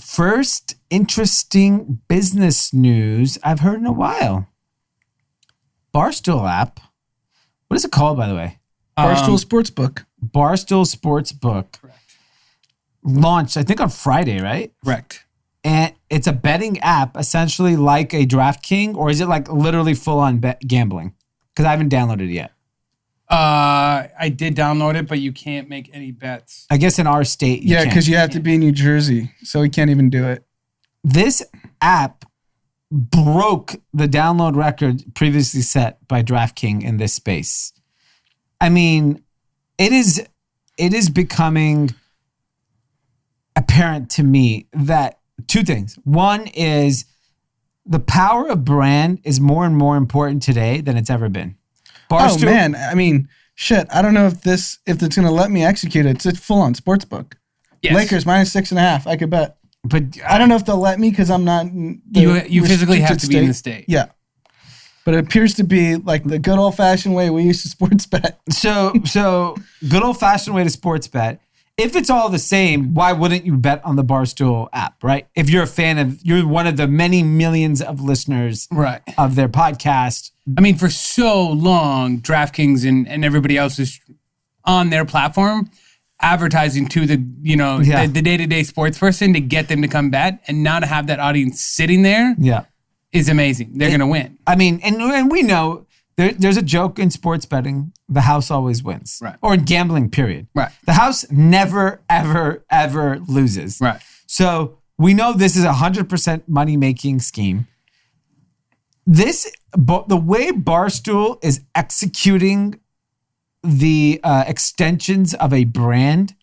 First interesting business news I've heard in a while. Barstool app. What is it called, by the way? Barstool Sportsbook. Barstool Sportsbook. Correct. Launched, I think, on Friday, right? Correct. And it's a betting app, essentially like a DraftKings, or is it literally full-on gambling? Because I haven't downloaded it yet. I did download it, but you can't make any bets. I guess in our state, Yeah, can't. because you have to be in New Jersey, so we can't even do it. This app broke the download record previously set by DraftKings in this space. I mean, it is becoming apparent to me that two things. One is the power of brand is more and more important today than it's ever been. Oh man, I mean, shit. I don't know if it's going to let me execute it. It's a full-on sportsbook. Yes. Lakers -6.5. I could bet. But I don't know if they'll let me because I'm not. In the You physically have to restricted be in the state. Yeah, but it appears to be like the good old-fashioned way we used to sports bet. So good old fashioned way to sports bet. If it's all the same, why wouldn't you bet on the Barstool app, right? If you're you're one of the many millions of listeners Right. of their podcast. I mean, for so long, DraftKings and everybody else is on their platform advertising to the the day-to-day sports person to get them to come bet, and now to have that audience sitting there Yeah. is amazing. They're going to win. I mean, and we know there's a joke in sports betting, the house always wins. Right. Or in gambling, period. Right. The house never, ever, ever loses. Right. So we know this is 100% money-making scheme. The way Barstool is executing the extensions of a brand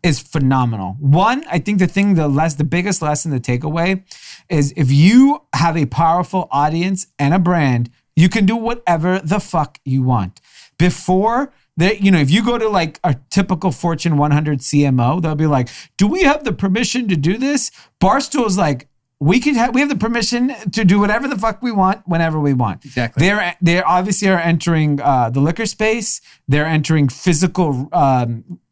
is phenomenal. One, I think the biggest lesson to take away is if you have a powerful audience and a brand, you can do whatever the fuck you want. Before, if you go to like a typical Fortune 100 CMO, they'll be like, do we have the permission to do this? Barstool is like, we have the permission to do whatever the fuck we want whenever we want. Exactly. They obviously are entering the liquor space. They're entering physical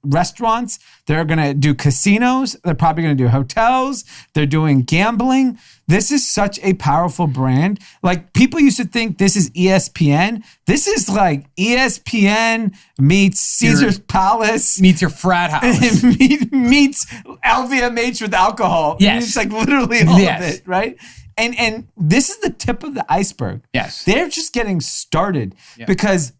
restaurants. They're going to do casinos. They're probably going to do hotels. They're doing gambling. This is such a powerful brand. Like, people used to think this is ESPN. This is like ESPN meets Caesar's Palace. Meets your frat house. meets LVMH with alcohol. Yes. It's like literally all Yes. of it, right? And this is the tip of the iceberg. Yes. They're just getting started because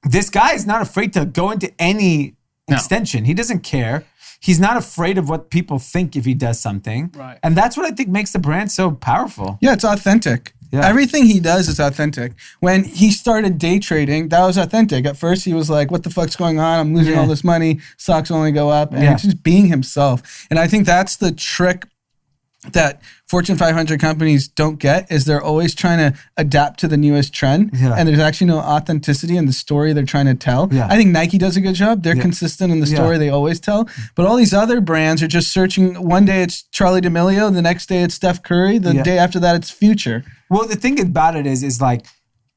this guy is not afraid to go into any extension. He doesn't care. He's not afraid of what people think if he does something. Right. And that's what I think makes the brand so powerful. Yeah, it's authentic. Yeah. Everything he does is authentic. When he started day trading, that was authentic. At first, he was like, what the fuck's going on? I'm losing all this money. Stocks only go up. And it's just being himself. And I think that's the trick that Fortune 500 companies don't get, is they're always trying to adapt to the newest trend. Yeah. And there's actually no authenticity in the story they're trying to tell. Yeah. I think Nike does a good job. They're consistent in the story they always tell. But all these other brands are just searching. One day it's Charli D'Amelio. The next day it's Steph Curry. The day after that it's Future. Well, the thing about it is like,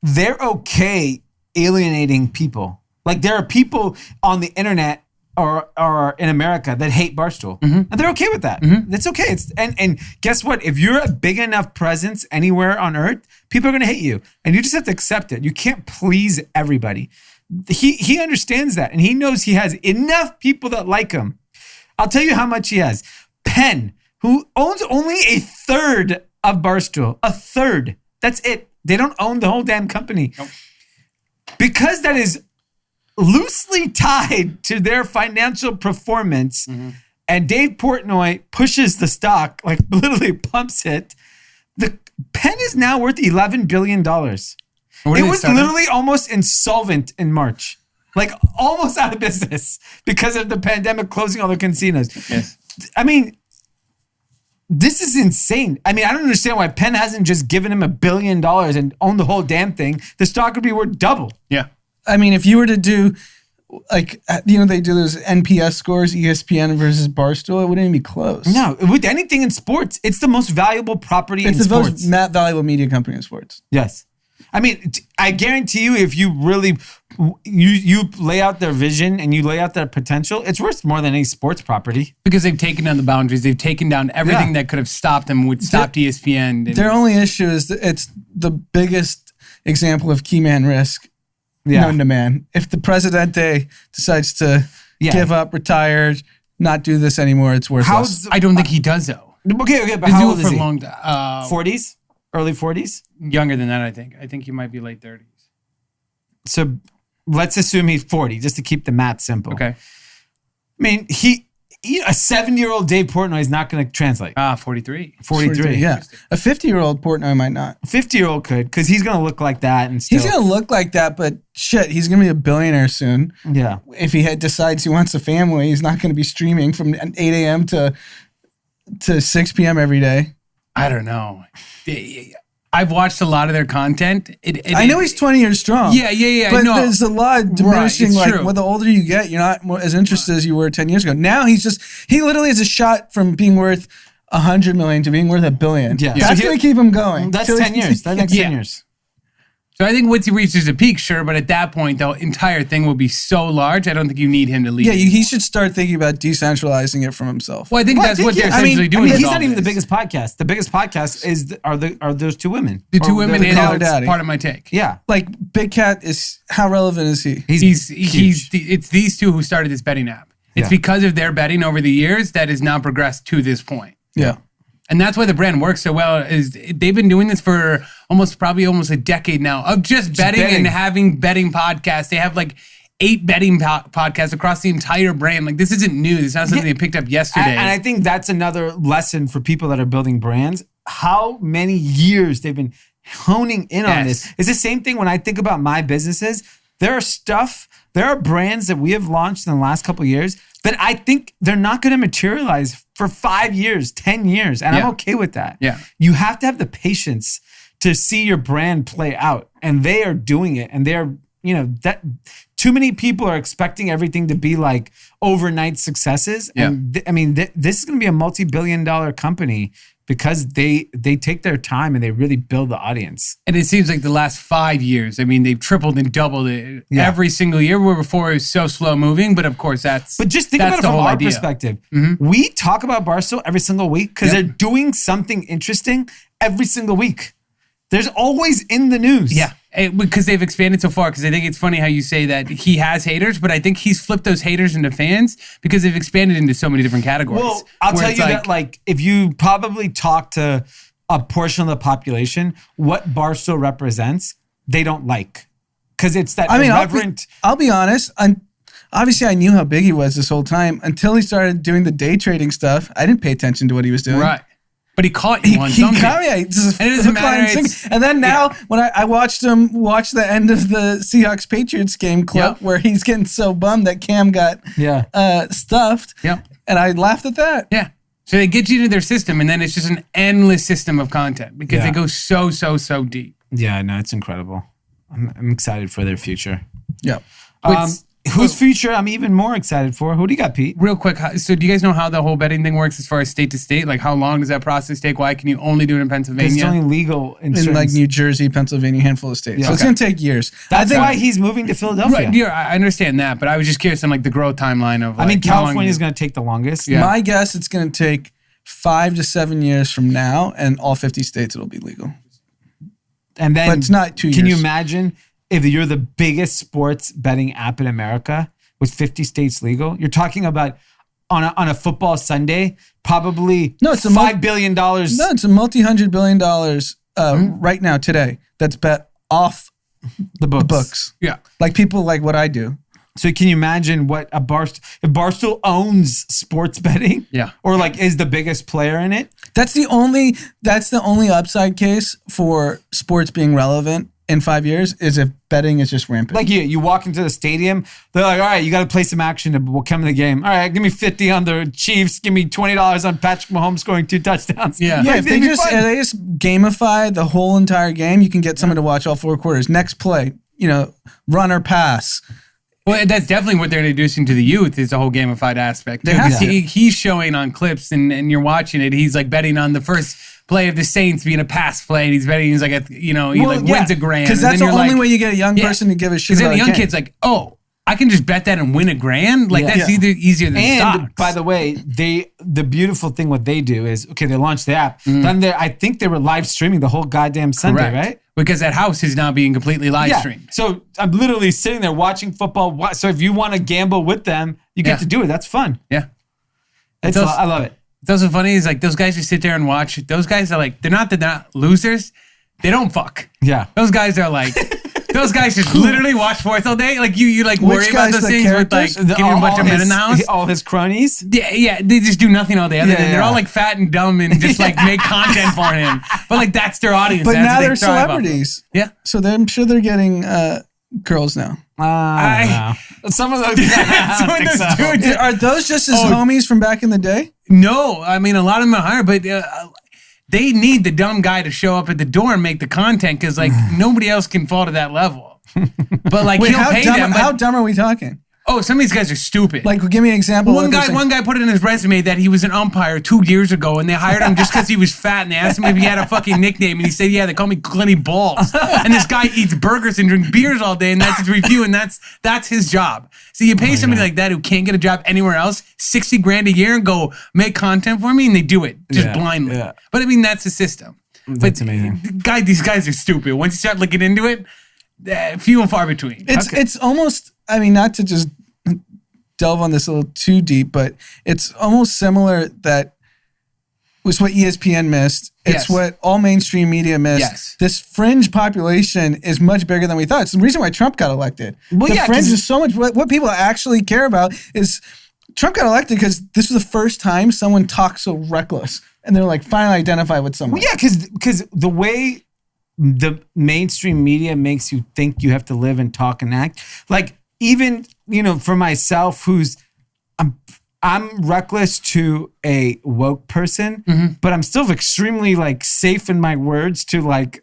they're okay alienating people. Like, there are people on the internet or in America that hate Barstool. And they're okay with that. That's okay. And guess what? If you're a big enough presence anywhere on earth, people are going to hate you. And you just have to accept it. You can't please everybody. He understands that. And he knows he has enough people that like him. I'll tell you how much he has. Penn, who owns only a third of Barstool. A third. That's it. They don't own the whole damn company. Nope. Because that is loosely tied to their financial performance, and Dave Portnoy pushes the stock, like literally pumps it. The Penn is now worth $11 billion. It was literally almost insolvent in March, like almost out of business because of the pandemic closing all the casinos. Yes. I mean, this is insane. I mean, I don't understand why Penn hasn't just given him $1 billion and owned the whole damn thing. The stock would be worth double. Yeah. I mean, if you were to do, like, they do those NPS scores, ESPN versus Barstool, it wouldn't even be close. No, with anything in sports, it's the most valuable property in It's the sports. most valuable media company in sports. Yes. I mean, I guarantee you, if you really, you lay out their vision and you lay out their potential, it's worth more than any sports property. Because they've taken down the boundaries. They've taken down everything that could have stopped them, would stop ESPN. Their only issue is that it's the biggest example of key man risk known to man. If the Presidente decides to give up, retire, not do this anymore, it's worthless. I don't think he does, though. Okay, but He's how doing old it is for he? a long time. 40s? Early 40s? Younger than that, I think. I think he might be late 30s. So let's assume he's 40, just to keep the math simple. Okay. I mean, a 7-year-old Dave Portnoy is not going to translate. 43. 43. Yeah. A 50-year-old Portnoy might not. 50-year-old could, because he's going to look like that. And still, He's going to look like that, but shit, he's going to be a billionaire soon. Yeah. If he decides he wants a family, he's not going to be streaming from 8 a.m. to 6 p.m. every day. I don't know. I've watched a lot of their content. I know he's 20 years strong. Yeah. But no. there's a lot of diminishing, Right, it's true. well, the older you get, you're not as interested as you were 10 years ago. Now he literally has a shot from being worth 100 million to being worth $1 billion. Yeah. That's So going to keep him going. That's Till 10 years. That's next 10 years. So I think once he reaches a peak, sure, but at that point, the entire thing will be so large, I don't think you need him to lead. Yeah, he should start thinking about decentralizing it from himself. Well, I think that's what they're I mean, essentially doing. with he's all not even the this. biggest podcast. The biggest podcast are those two women. The two women, the and Color that's Daddy. part of my take. Yeah. Like Big Cat how relevant is he? It's these two who started this betting app. It's Yeah. because of their betting over the years that has now progressed to this point. Yeah. And that's why the brand works so well. Is they've been doing this for probably almost a decade now of just betting and having betting podcasts. They have like 8 betting podcasts across the entire brand. Like this isn't new. It's not something they picked up yesterday. And I think that's another lesson for people that are building brands. How many years they've been honing in on this. It's the same thing when I think about my businesses. There are brands that we have launched in the last couple of years that I think they're not going to materialize for 5 years, 10 years. And I'm okay with that. Yeah. You have to have the patience to see your brand play out. And they are doing it. And they're, that too many people are expecting everything to be like overnight successes. Yeah. And this is going to be a multi-billion-dollar company because they take their time and they really build the audience. And it seems like the last 5 years, they've tripled and doubled it every single year, where before it was so slow moving. But of course, But just think about it from our perspective. Mm-hmm. We talk about Barstool every single week because they're doing something interesting every single week. There's always in the news. Yeah. Because they've expanded so far. Because I think it's funny how you say that he has haters, but I think he's flipped those haters into fans because they've expanded into so many different categories. Well, I'll tell you that, if you probably talk to a portion of the population, what Barstool represents, they don't like. Because it's that irreverent. I'll be honest. Obviously, I knew how big he was this whole time until he started doing the day trading stuff. I didn't pay attention to what he was doing. Right. But he caught you on something. He caught me. And it doesn't matter. And then now, when I watched him watch the end of the Seahawks-Patriots game clip where he's getting so bummed that Cam got stuffed, and I laughed at that. Yeah. So they get you into their system, and then it's just an endless system of content because they go so deep. Yeah, no, it's incredible. I'm excited for their future. Yeah. Whose future I'm even more excited for? Who do you got, Pete? Real quick, so do you guys know how the whole betting thing works as far as state to state? Like, how long does that process take? Why can you only do it in Pennsylvania? It's only legal in like New Jersey, Pennsylvania, handful of states. Yeah. So it's going to take years. That's why he's moving to Philadelphia. Right, I understand that, but I was just curious on like the growth timeline of. Like, California is going to take the longest. Yeah. My guess, it's going to take 5 to 7 years from now, and all 50 states it'll be legal. And then, but it's not 2 years. Can you imagine if you're the biggest sports betting app in America with 50 states legal? You're talking about on a football Sunday, probably $5 billion. No, it's a multi-$100 billion right now today that's bet off the books. The books. Yeah, like people like what I do. So can you imagine what if Barstool owns sports betting? Yeah, or like is the biggest player in it? That's the only upside case for sports being relevant in 5 years is if betting is just rampant. Like you walk into the stadium, they're like, all right, you got to play some action to come in the game. All right, give me 50 on the Chiefs, give me $20 on Patrick Mahomes scoring 2 touchdowns. Yeah, if they just gamify the whole entire game, you can get someone to watch all 4 quarters. Next play, run or pass. Well, that's definitely what they're introducing to the youth is the whole gamified aspect. He's showing on clips and you're watching it. He's like betting on the first play of the Saints being a pass play, and he's betting. He's like, wins a grand. Because that's the only way you get a young person to give a shit. Because then the young kid's like, oh, I can just bet that and win a grand. Like that's easier than stocks. And by the way, the beautiful thing what they do is they launched the app. Then I think they were live streaming the whole goddamn Sunday, Correct. right? Because that house is now being completely live streamed. So I'm literally sitting there watching football. So if you want to gamble with them, you get to do it. That's fun. Yeah. I love it. It's also funny is like those guys who sit there and watch, those guys are like, they're not losers. They don't fuck. Yeah. Those guys are like, Those guys just literally watch sports all day. Like you like worry Which about guys, those the things with like characters? getting a bunch of men in the house. All his cronies. Yeah, they just do nothing all day. Other than they're all like fat and dumb and just like make content for him. But like that's their audience. But That's now what they they're thrive off of. celebrities. Yeah. So I'm sure they're getting girls now. I don't know. Some of those. Some of those dudes- Are those just his homies from back in the day? No, I mean a lot of them are higher, but they need the dumb guy to show up at the door and make the content because like nobody else can fall to that level. But like Wait, he'll pay them. how But, dumb are we talking? some of these guys are stupid. Like, give me an example. One guy put it in his resume that he was an umpire 2 years ago, and they hired him just because he was fat, and they asked him if he had a fucking nickname, and he said, "Yeah, they call me Glenny Balls." And this guy eats burgers and drinks beers all day, and that's his review, and that's his job. So you pay somebody like that who can't get a job anywhere else $60,000 a year and go make content for me, and they do it just blindly. Yeah. But I mean, that's the system. That's amazing. These guys are stupid. Once you start looking into it, few and far between. It's almost. I mean, not to just delve on this a little too deep, but it's almost similar that was what ESPN missed. It's what all mainstream media missed. Yes. This fringe population is much bigger than we thought. It's the reason why Trump got elected. Well, the yeah, fringe is so much. What people actually care about is Trump got elected because this was the first time someone talked so reckless, and they're like finally identify with someone. Well, yeah, because the way the mainstream media makes you think you have to live and talk and act, like even for myself, who's I'm reckless to a woke person, but I'm still extremely like safe in my words to like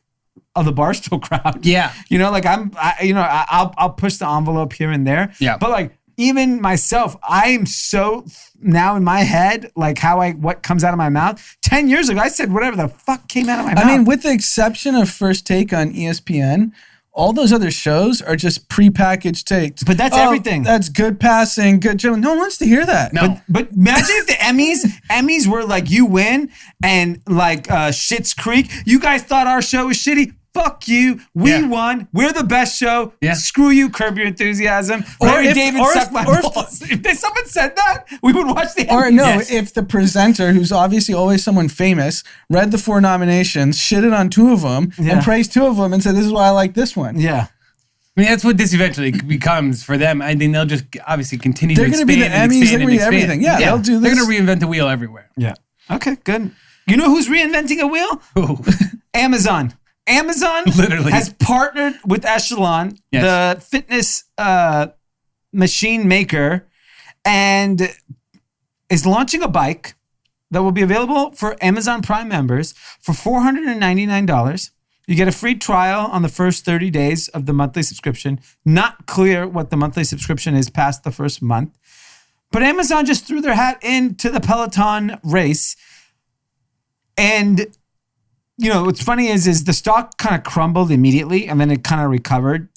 the Barstool crowd. Yeah, like I'll push the envelope here and there. Yeah, but like even myself, I am so now in my head, like what comes out of my mouth. 10 years ago, I said whatever the fuck came out of my mouth. I mean, with the exception of First Take on ESPN, all those other shows are just prepackaged takes. But that's everything. That's good passing, good dribbling. No one wants to hear that. No. But imagine if the Emmys were like you win and like Schitt's Creek. You guys thought our show was shitty. Fuck you. We won. We're the best show. Yeah. Screw you, Curb Your Enthusiasm. Larry David sucked my balls. If someone said that, we would watch the Emmys. Or no, if the presenter, who's obviously always someone famous, read the 4 nominations, shitted on 2 of them, and praised 2 of them and said, this is why I like this one. Yeah. I mean, that's what this eventually becomes for them. I think they'll just obviously continue They're to going expand to be the Emmys, they're going to be everything. Yeah, they'll do this. They're going to reinvent the wheel everywhere. Yeah. Okay, good. You know who's reinventing a wheel? Who? Amazon Literally has partnered with Echelon, the fitness machine maker, and is launching a bike that will be available for Amazon Prime members for $499. You get a free trial on the first 30 days of the monthly subscription. Not clear what the monthly subscription is past the first month. But Amazon just threw their hat into the Peloton race. And what's funny is the stock kind of crumbled immediately and then it kind of recovered.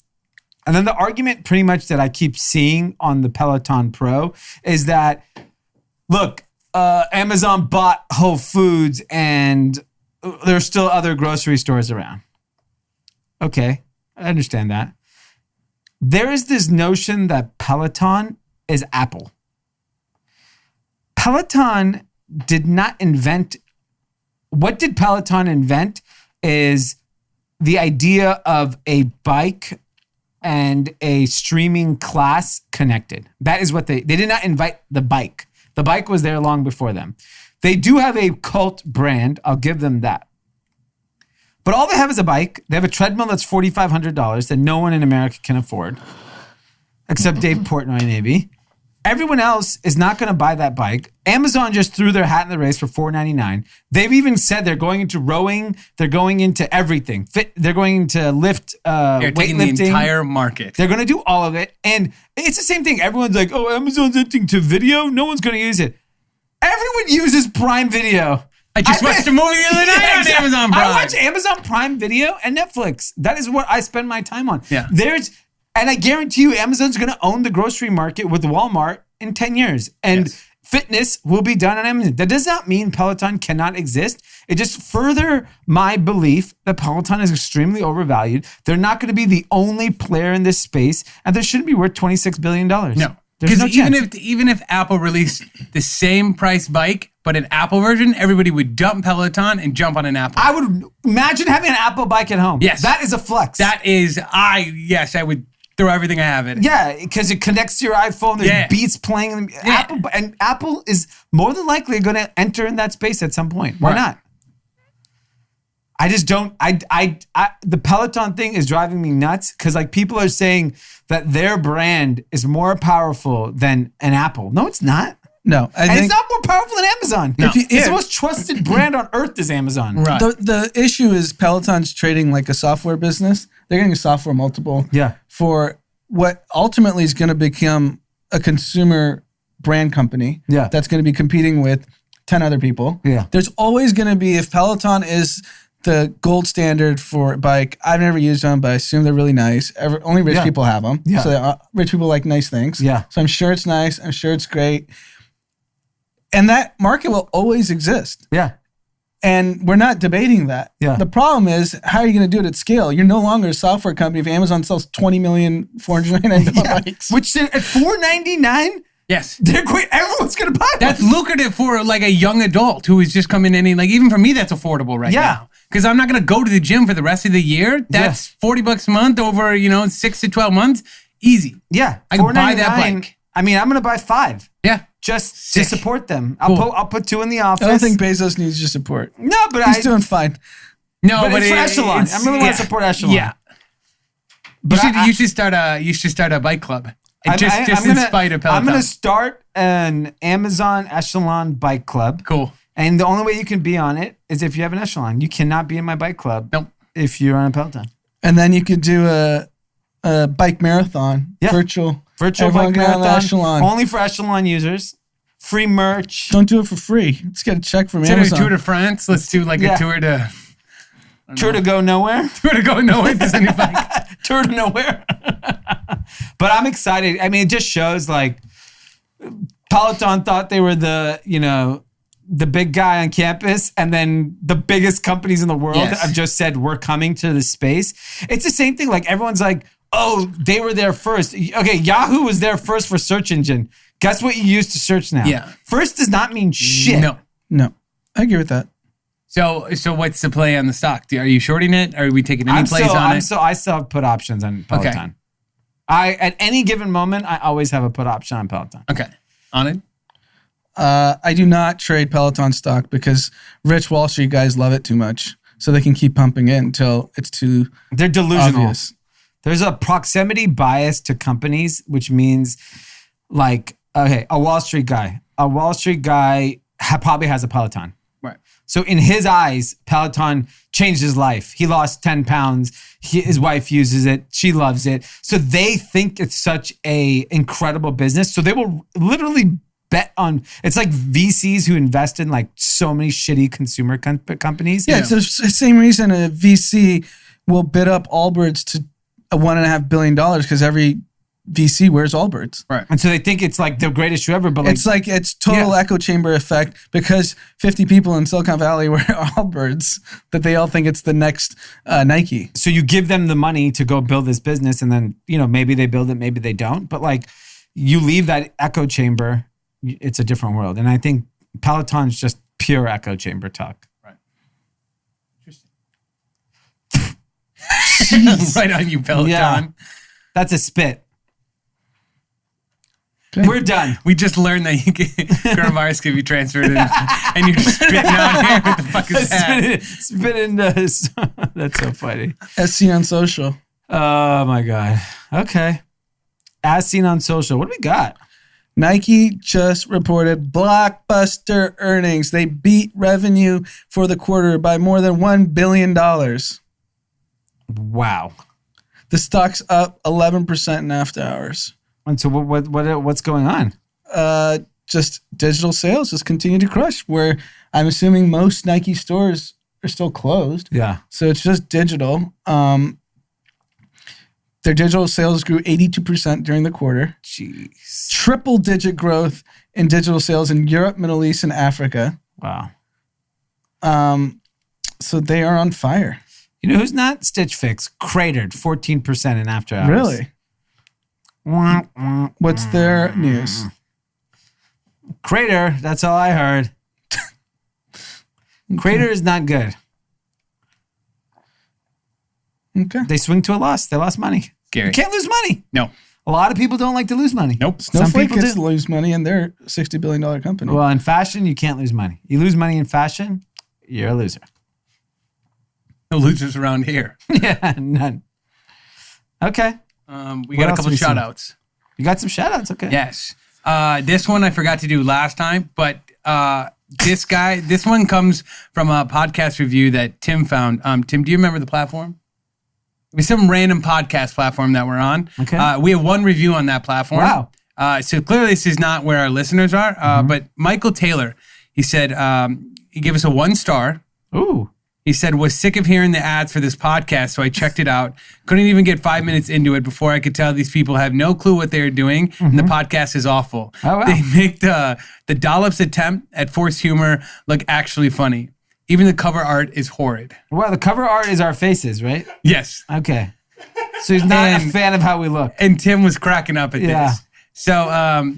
And then the argument pretty much that I keep seeing on the Peloton Pro is that, look, Amazon bought Whole Foods and there's still other grocery stores around. Okay, I understand that. There is this notion that Peloton is Apple. Peloton did not invent. What did Peloton invent is the idea of a bike and a streaming class connected. That is what they did not invite the bike. The bike was there long before them. They do have a cult brand. I'll give them that. But all they have is a bike. They have a treadmill that's $4,500 that no one in America can afford, except Dave Portnoy maybe. Everyone else is not going to buy that bike. Amazon just threw their hat in the race for $499. They've even said they're going into rowing. They're going into everything. They're going into lift, They're taking the entire market. They're going to do all of it. And it's the same thing. Everyone's like, oh, Amazon's entering to video. No one's going to use it. Everyone uses Prime Video. I just watched a movie the other night on Amazon Prime. I watch Amazon Prime Video and Netflix. That is what I spend my time on. Yeah. And I guarantee you, Amazon's going to own the grocery market with Walmart in 10 years. And fitness will be done on Amazon. That does not mean Peloton cannot exist. It just further my belief that Peloton is extremely overvalued. They're not going to be the only player in this space, and they shouldn't be worth $26 billion. No. There's Because no chance. even if Apple released the same price bike, but an Apple version, everybody would dump Peloton and jump on an Apple. I would imagine having an Apple bike at home. Yes. That is a flex. I would throw everything I have in it. Yeah, because it connects to your iPhone. There's beats playing. Yeah. Apple is more than likely going to enter in that space at some point. Why Right. not? I just don't. The Peloton thing is driving me nuts because like people are saying that their brand is more powerful than an Apple. No, it's not. No, I And think it's not more powerful than Amazon. No. It's the most trusted brand on earth is Amazon. Right. the issue is Peloton's trading like a software business. They're getting a software multiple Yeah. for what ultimately is going to become a consumer brand company. Yeah. That's going to be competing with 10 other people. Yeah. There's always going to be, if Peloton is the gold standard for bike, I've never used them, but I assume they're really nice. Only rich Yeah. people have them. Yeah. So rich people like nice things. Yeah. So I'm sure it's nice. I'm sure it's great. And that market will always exist. Yeah. And we're not debating that. Yeah. The problem is, how are you going to do it at scale? You're no longer a software company if Amazon sells 20,499,000 bikes. Which at $499, Yes. they're great. Everyone's gonna buy them. That's lucrative for like a young adult who is just coming in and like even for me that's affordable right Yeah. now. Because I'm not gonna go to the gym for the rest of the year. That's $40 a month over 6 to 12 months. Easy. Yeah, I can buy that $499. bike. I mean, I'm gonna buy 5 Yeah. just Sick. to support them. Cool. I'll put 2 in the office. I don't think Bezos needs your support. no, but He's doing fine. No, But it's for Echelon. it's- I really want to support Echelon. Yeah. But you should start a bike club. Just in spite of Peloton. I'm gonna start an Amazon Echelon bike club. Cool. And the only way you can be on it is if you have an Echelon. You cannot be in my bike club. Nope. If you're on a Peloton. And then you could do a bike marathon, Yeah. virtual bike Everyone get on the marathon. Echelon. Only for Echelon users. Free merch. Don't do it for free. Let's get a check from Instead of a Amazon. Tour de France, let's do like Yeah. a tour to Tour to go nowhere. tour to go nowhere. There's a new bike. Tour to nowhere. But I'm excited. I mean, it just shows like Peloton thought they were the big guy on campus, and then the biggest companies in the world Yes. have just said we're coming to the space. It's the same thing. Like everyone's like, oh, they were there first. Okay, Yahoo was there first for search engine. Guess what you use to search now? Yeah. First does not mean shit. No. No, I agree with that. So what's the play on the stock? Are you shorting it? Are we taking any plays on it? I still have put options on Peloton. At any given moment, I always have a put option on Peloton. Okay. On it? I do not trade Peloton stock because rich Wall Street guys love it too much. So they can keep pumping it until it's too They're delusional. obvious. There's a proximity bias to companies, which means like, okay, a Wall Street guy probably has a Peloton. Right. So in his eyes, Peloton changed his life. He lost 10 pounds. His wife uses it. She loves it. So they think it's such a incredible business. So they will literally bet on, it's like VCs who invest in like so many shitty consumer companies. Yeah, it's the same reason a VC will bid up Allbirds to $1.5 billion because every VC wears Allbirds. Right. And so they think it's like the greatest shoe ever, but like, It's total echo chamber effect because 50 people in Silicon Valley wear Allbirds that they all think it's the next Nike. so you give them the money to go build this business, and then, maybe they build it, maybe they don't. But like, you leave that echo chamber, it's a different world. And I think Peloton's just pure echo chamber talk. Right. Right on you, Peloton. Yeah. That's a spit. Okay. We're done. We just learned that coronavirus can be transferred and you're just spitting on here. What the fuck is that? Spit does. That's so funny. As seen on social. Oh my God. Okay. As seen on social. What do we got? Nike just reported blockbuster earnings. They beat revenue for the quarter by more than $1 billion. Wow. The stock's up 11% in after hours. And so what's going on? Just digital sales just continue to crush, where I'm assuming most Nike stores are still closed. Yeah. So it's just digital. Their digital sales grew 82% during the quarter. Jeez. Triple digit growth in digital sales in Europe, Middle East, and Africa. Wow. So they are on fire. You know who's not? Stitch Fix. Cratered 14% in after hours. Really? What's their news? Crater, that's all I heard. Crater is not good. Okay. They swing to a loss. They lost money. Scary. You can't lose money. No. A lot of people don't like to lose money. Nope. Some Snowflake people gets do. to lose money and they're a $60 billion company. Well, in fashion, you can't lose money. You lose money in fashion, you're a loser. No losers around here. Yeah, none. Okay. We What got a else couple we seen? shout outs. You got some shout outs? Okay. Yes. This one I forgot to do last time, but this one comes from a podcast review that Tim found. Tim, do you remember the platform? It was some random podcast platform that we're on. Okay. We have one review on that platform. Wow. So clearly this is not where our listeners are, but Michael Taylor, he said, he gave us a 1 star. Ooh. He said, was sick of hearing the ads for this podcast, so I checked it out. Couldn't even get 5 minutes into it before I could tell these people have no clue what they're doing, and the podcast is awful. Oh, wow. They make the Dollops attempt at forced humor look actually funny. Even the cover art is horrid. Well, the cover art is our faces, right? Yes. Okay. So he's not a And- fan of how we look. And Tim was cracking up at Yeah. this. So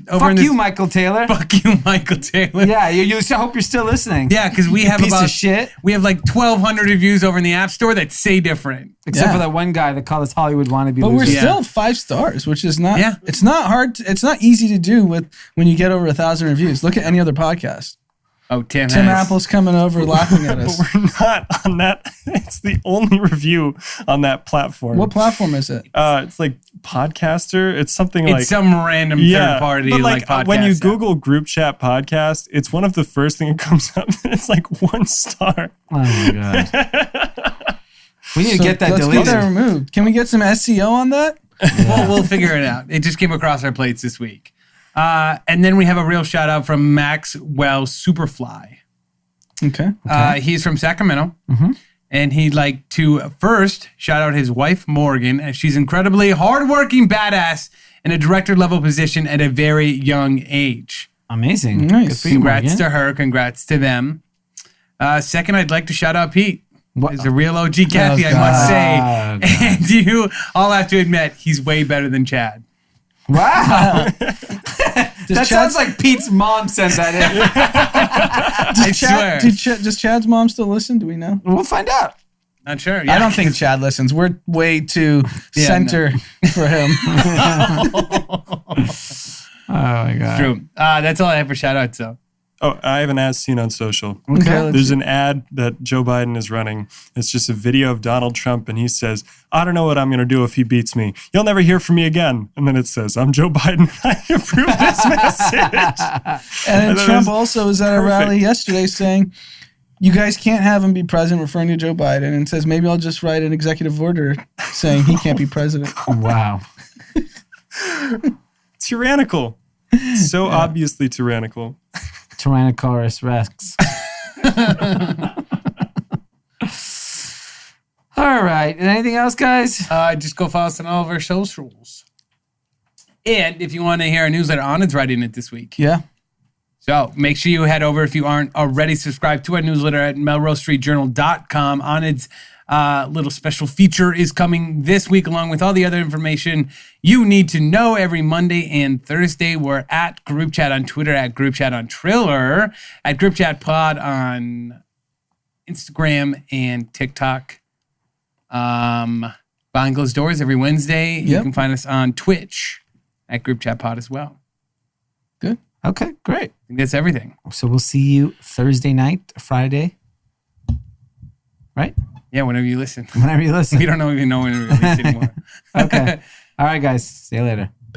over Fuck in this, you, Michael Taylor. Fuck you, Michael Taylor. Yeah, you I hope you're still listening. Yeah, because we have piece about of shit. we have like 1,200 reviews over in the App Store that say different. Except Yeah. for that one guy that called us Hollywood wannabe But we're losers. Yeah. still 5 stars, which is not. Yeah. It's not hard. It's not easy to do with when you get over 1,000 reviews. Look at any other podcast. Oh, Tim Tim has- Apple's coming over laughing at us. We're not on that. It's the only review on that platform. What platform is it? It's like Podcaster. It's something It's like some random third party but like podcast. when you app. Google group chat podcast, it's one of the first thing that comes up. It's like 1 star. Oh my god. We need to So get that let's deleted. get that removed. Can we get some SEO on that? We'll figure it out. It just came across our plates this week. And then we have a real shout out from Maxwell Superfly. Okay. He's from Sacramento. And he'd like to first shout out his wife, Morgan, as she's incredibly hardworking badass in a director level position at a very young age. Amazing. Nice. Good for you, Congrats Morgan. to her. Congrats to them. Second, I'd like to shout out Pete. What? He's a real OG Kathy, I must say. God. And you all have to admit, he's way better than Chad. Wow. That sounds like Pete's mom sent that in. I swear. Does Chad's mom still listen? Do we know? We'll find out. Not sure. I don't think Chad listens. We're way too Yeah, center for him. Oh my god. True. That's all I have for shout outs, though. Oh, I have an ad seen on social. Okay. There's an ad that Joe Biden is running. It's just a video of Donald Trump, and he says, I don't know what I'm going to do if he beats me. You'll never hear from me again. And then it says, I'm Joe Biden. I approve this message. And thought Trump it was also was at a rally yesterday saying, you guys can't have him be president, referring to Joe Biden, and says, maybe I'll just write an executive order saying he can't be president. Wow. Tyrannical. So obviously tyrannical. Tyrannosaurus Rex. All right. And anything else, guys? Just go follow us on all of our socials. And if you want to hear our newsletter, Anand's writing it this week. Yeah. So make sure you head over if you aren't already subscribed to our newsletter at melrosestreetjournal.com. Anand's little special feature is coming this week along with all the other information you need to know. Every Monday and Thursday, we're at Group Chat on Twitter, at Group Chat on Triller, at Group Chat Pod on Instagram and TikTok. Behind Closed Doors every Wednesday. You Yep. can find us on Twitch at Group Chat Pod as well. Good. Okay, great. I think that's everything. So we'll see you Thursday night, Friday. Right? Yeah, whenever you listen. Whenever you listen. We don't even know when we release anymore. Okay. All right, guys. See you later.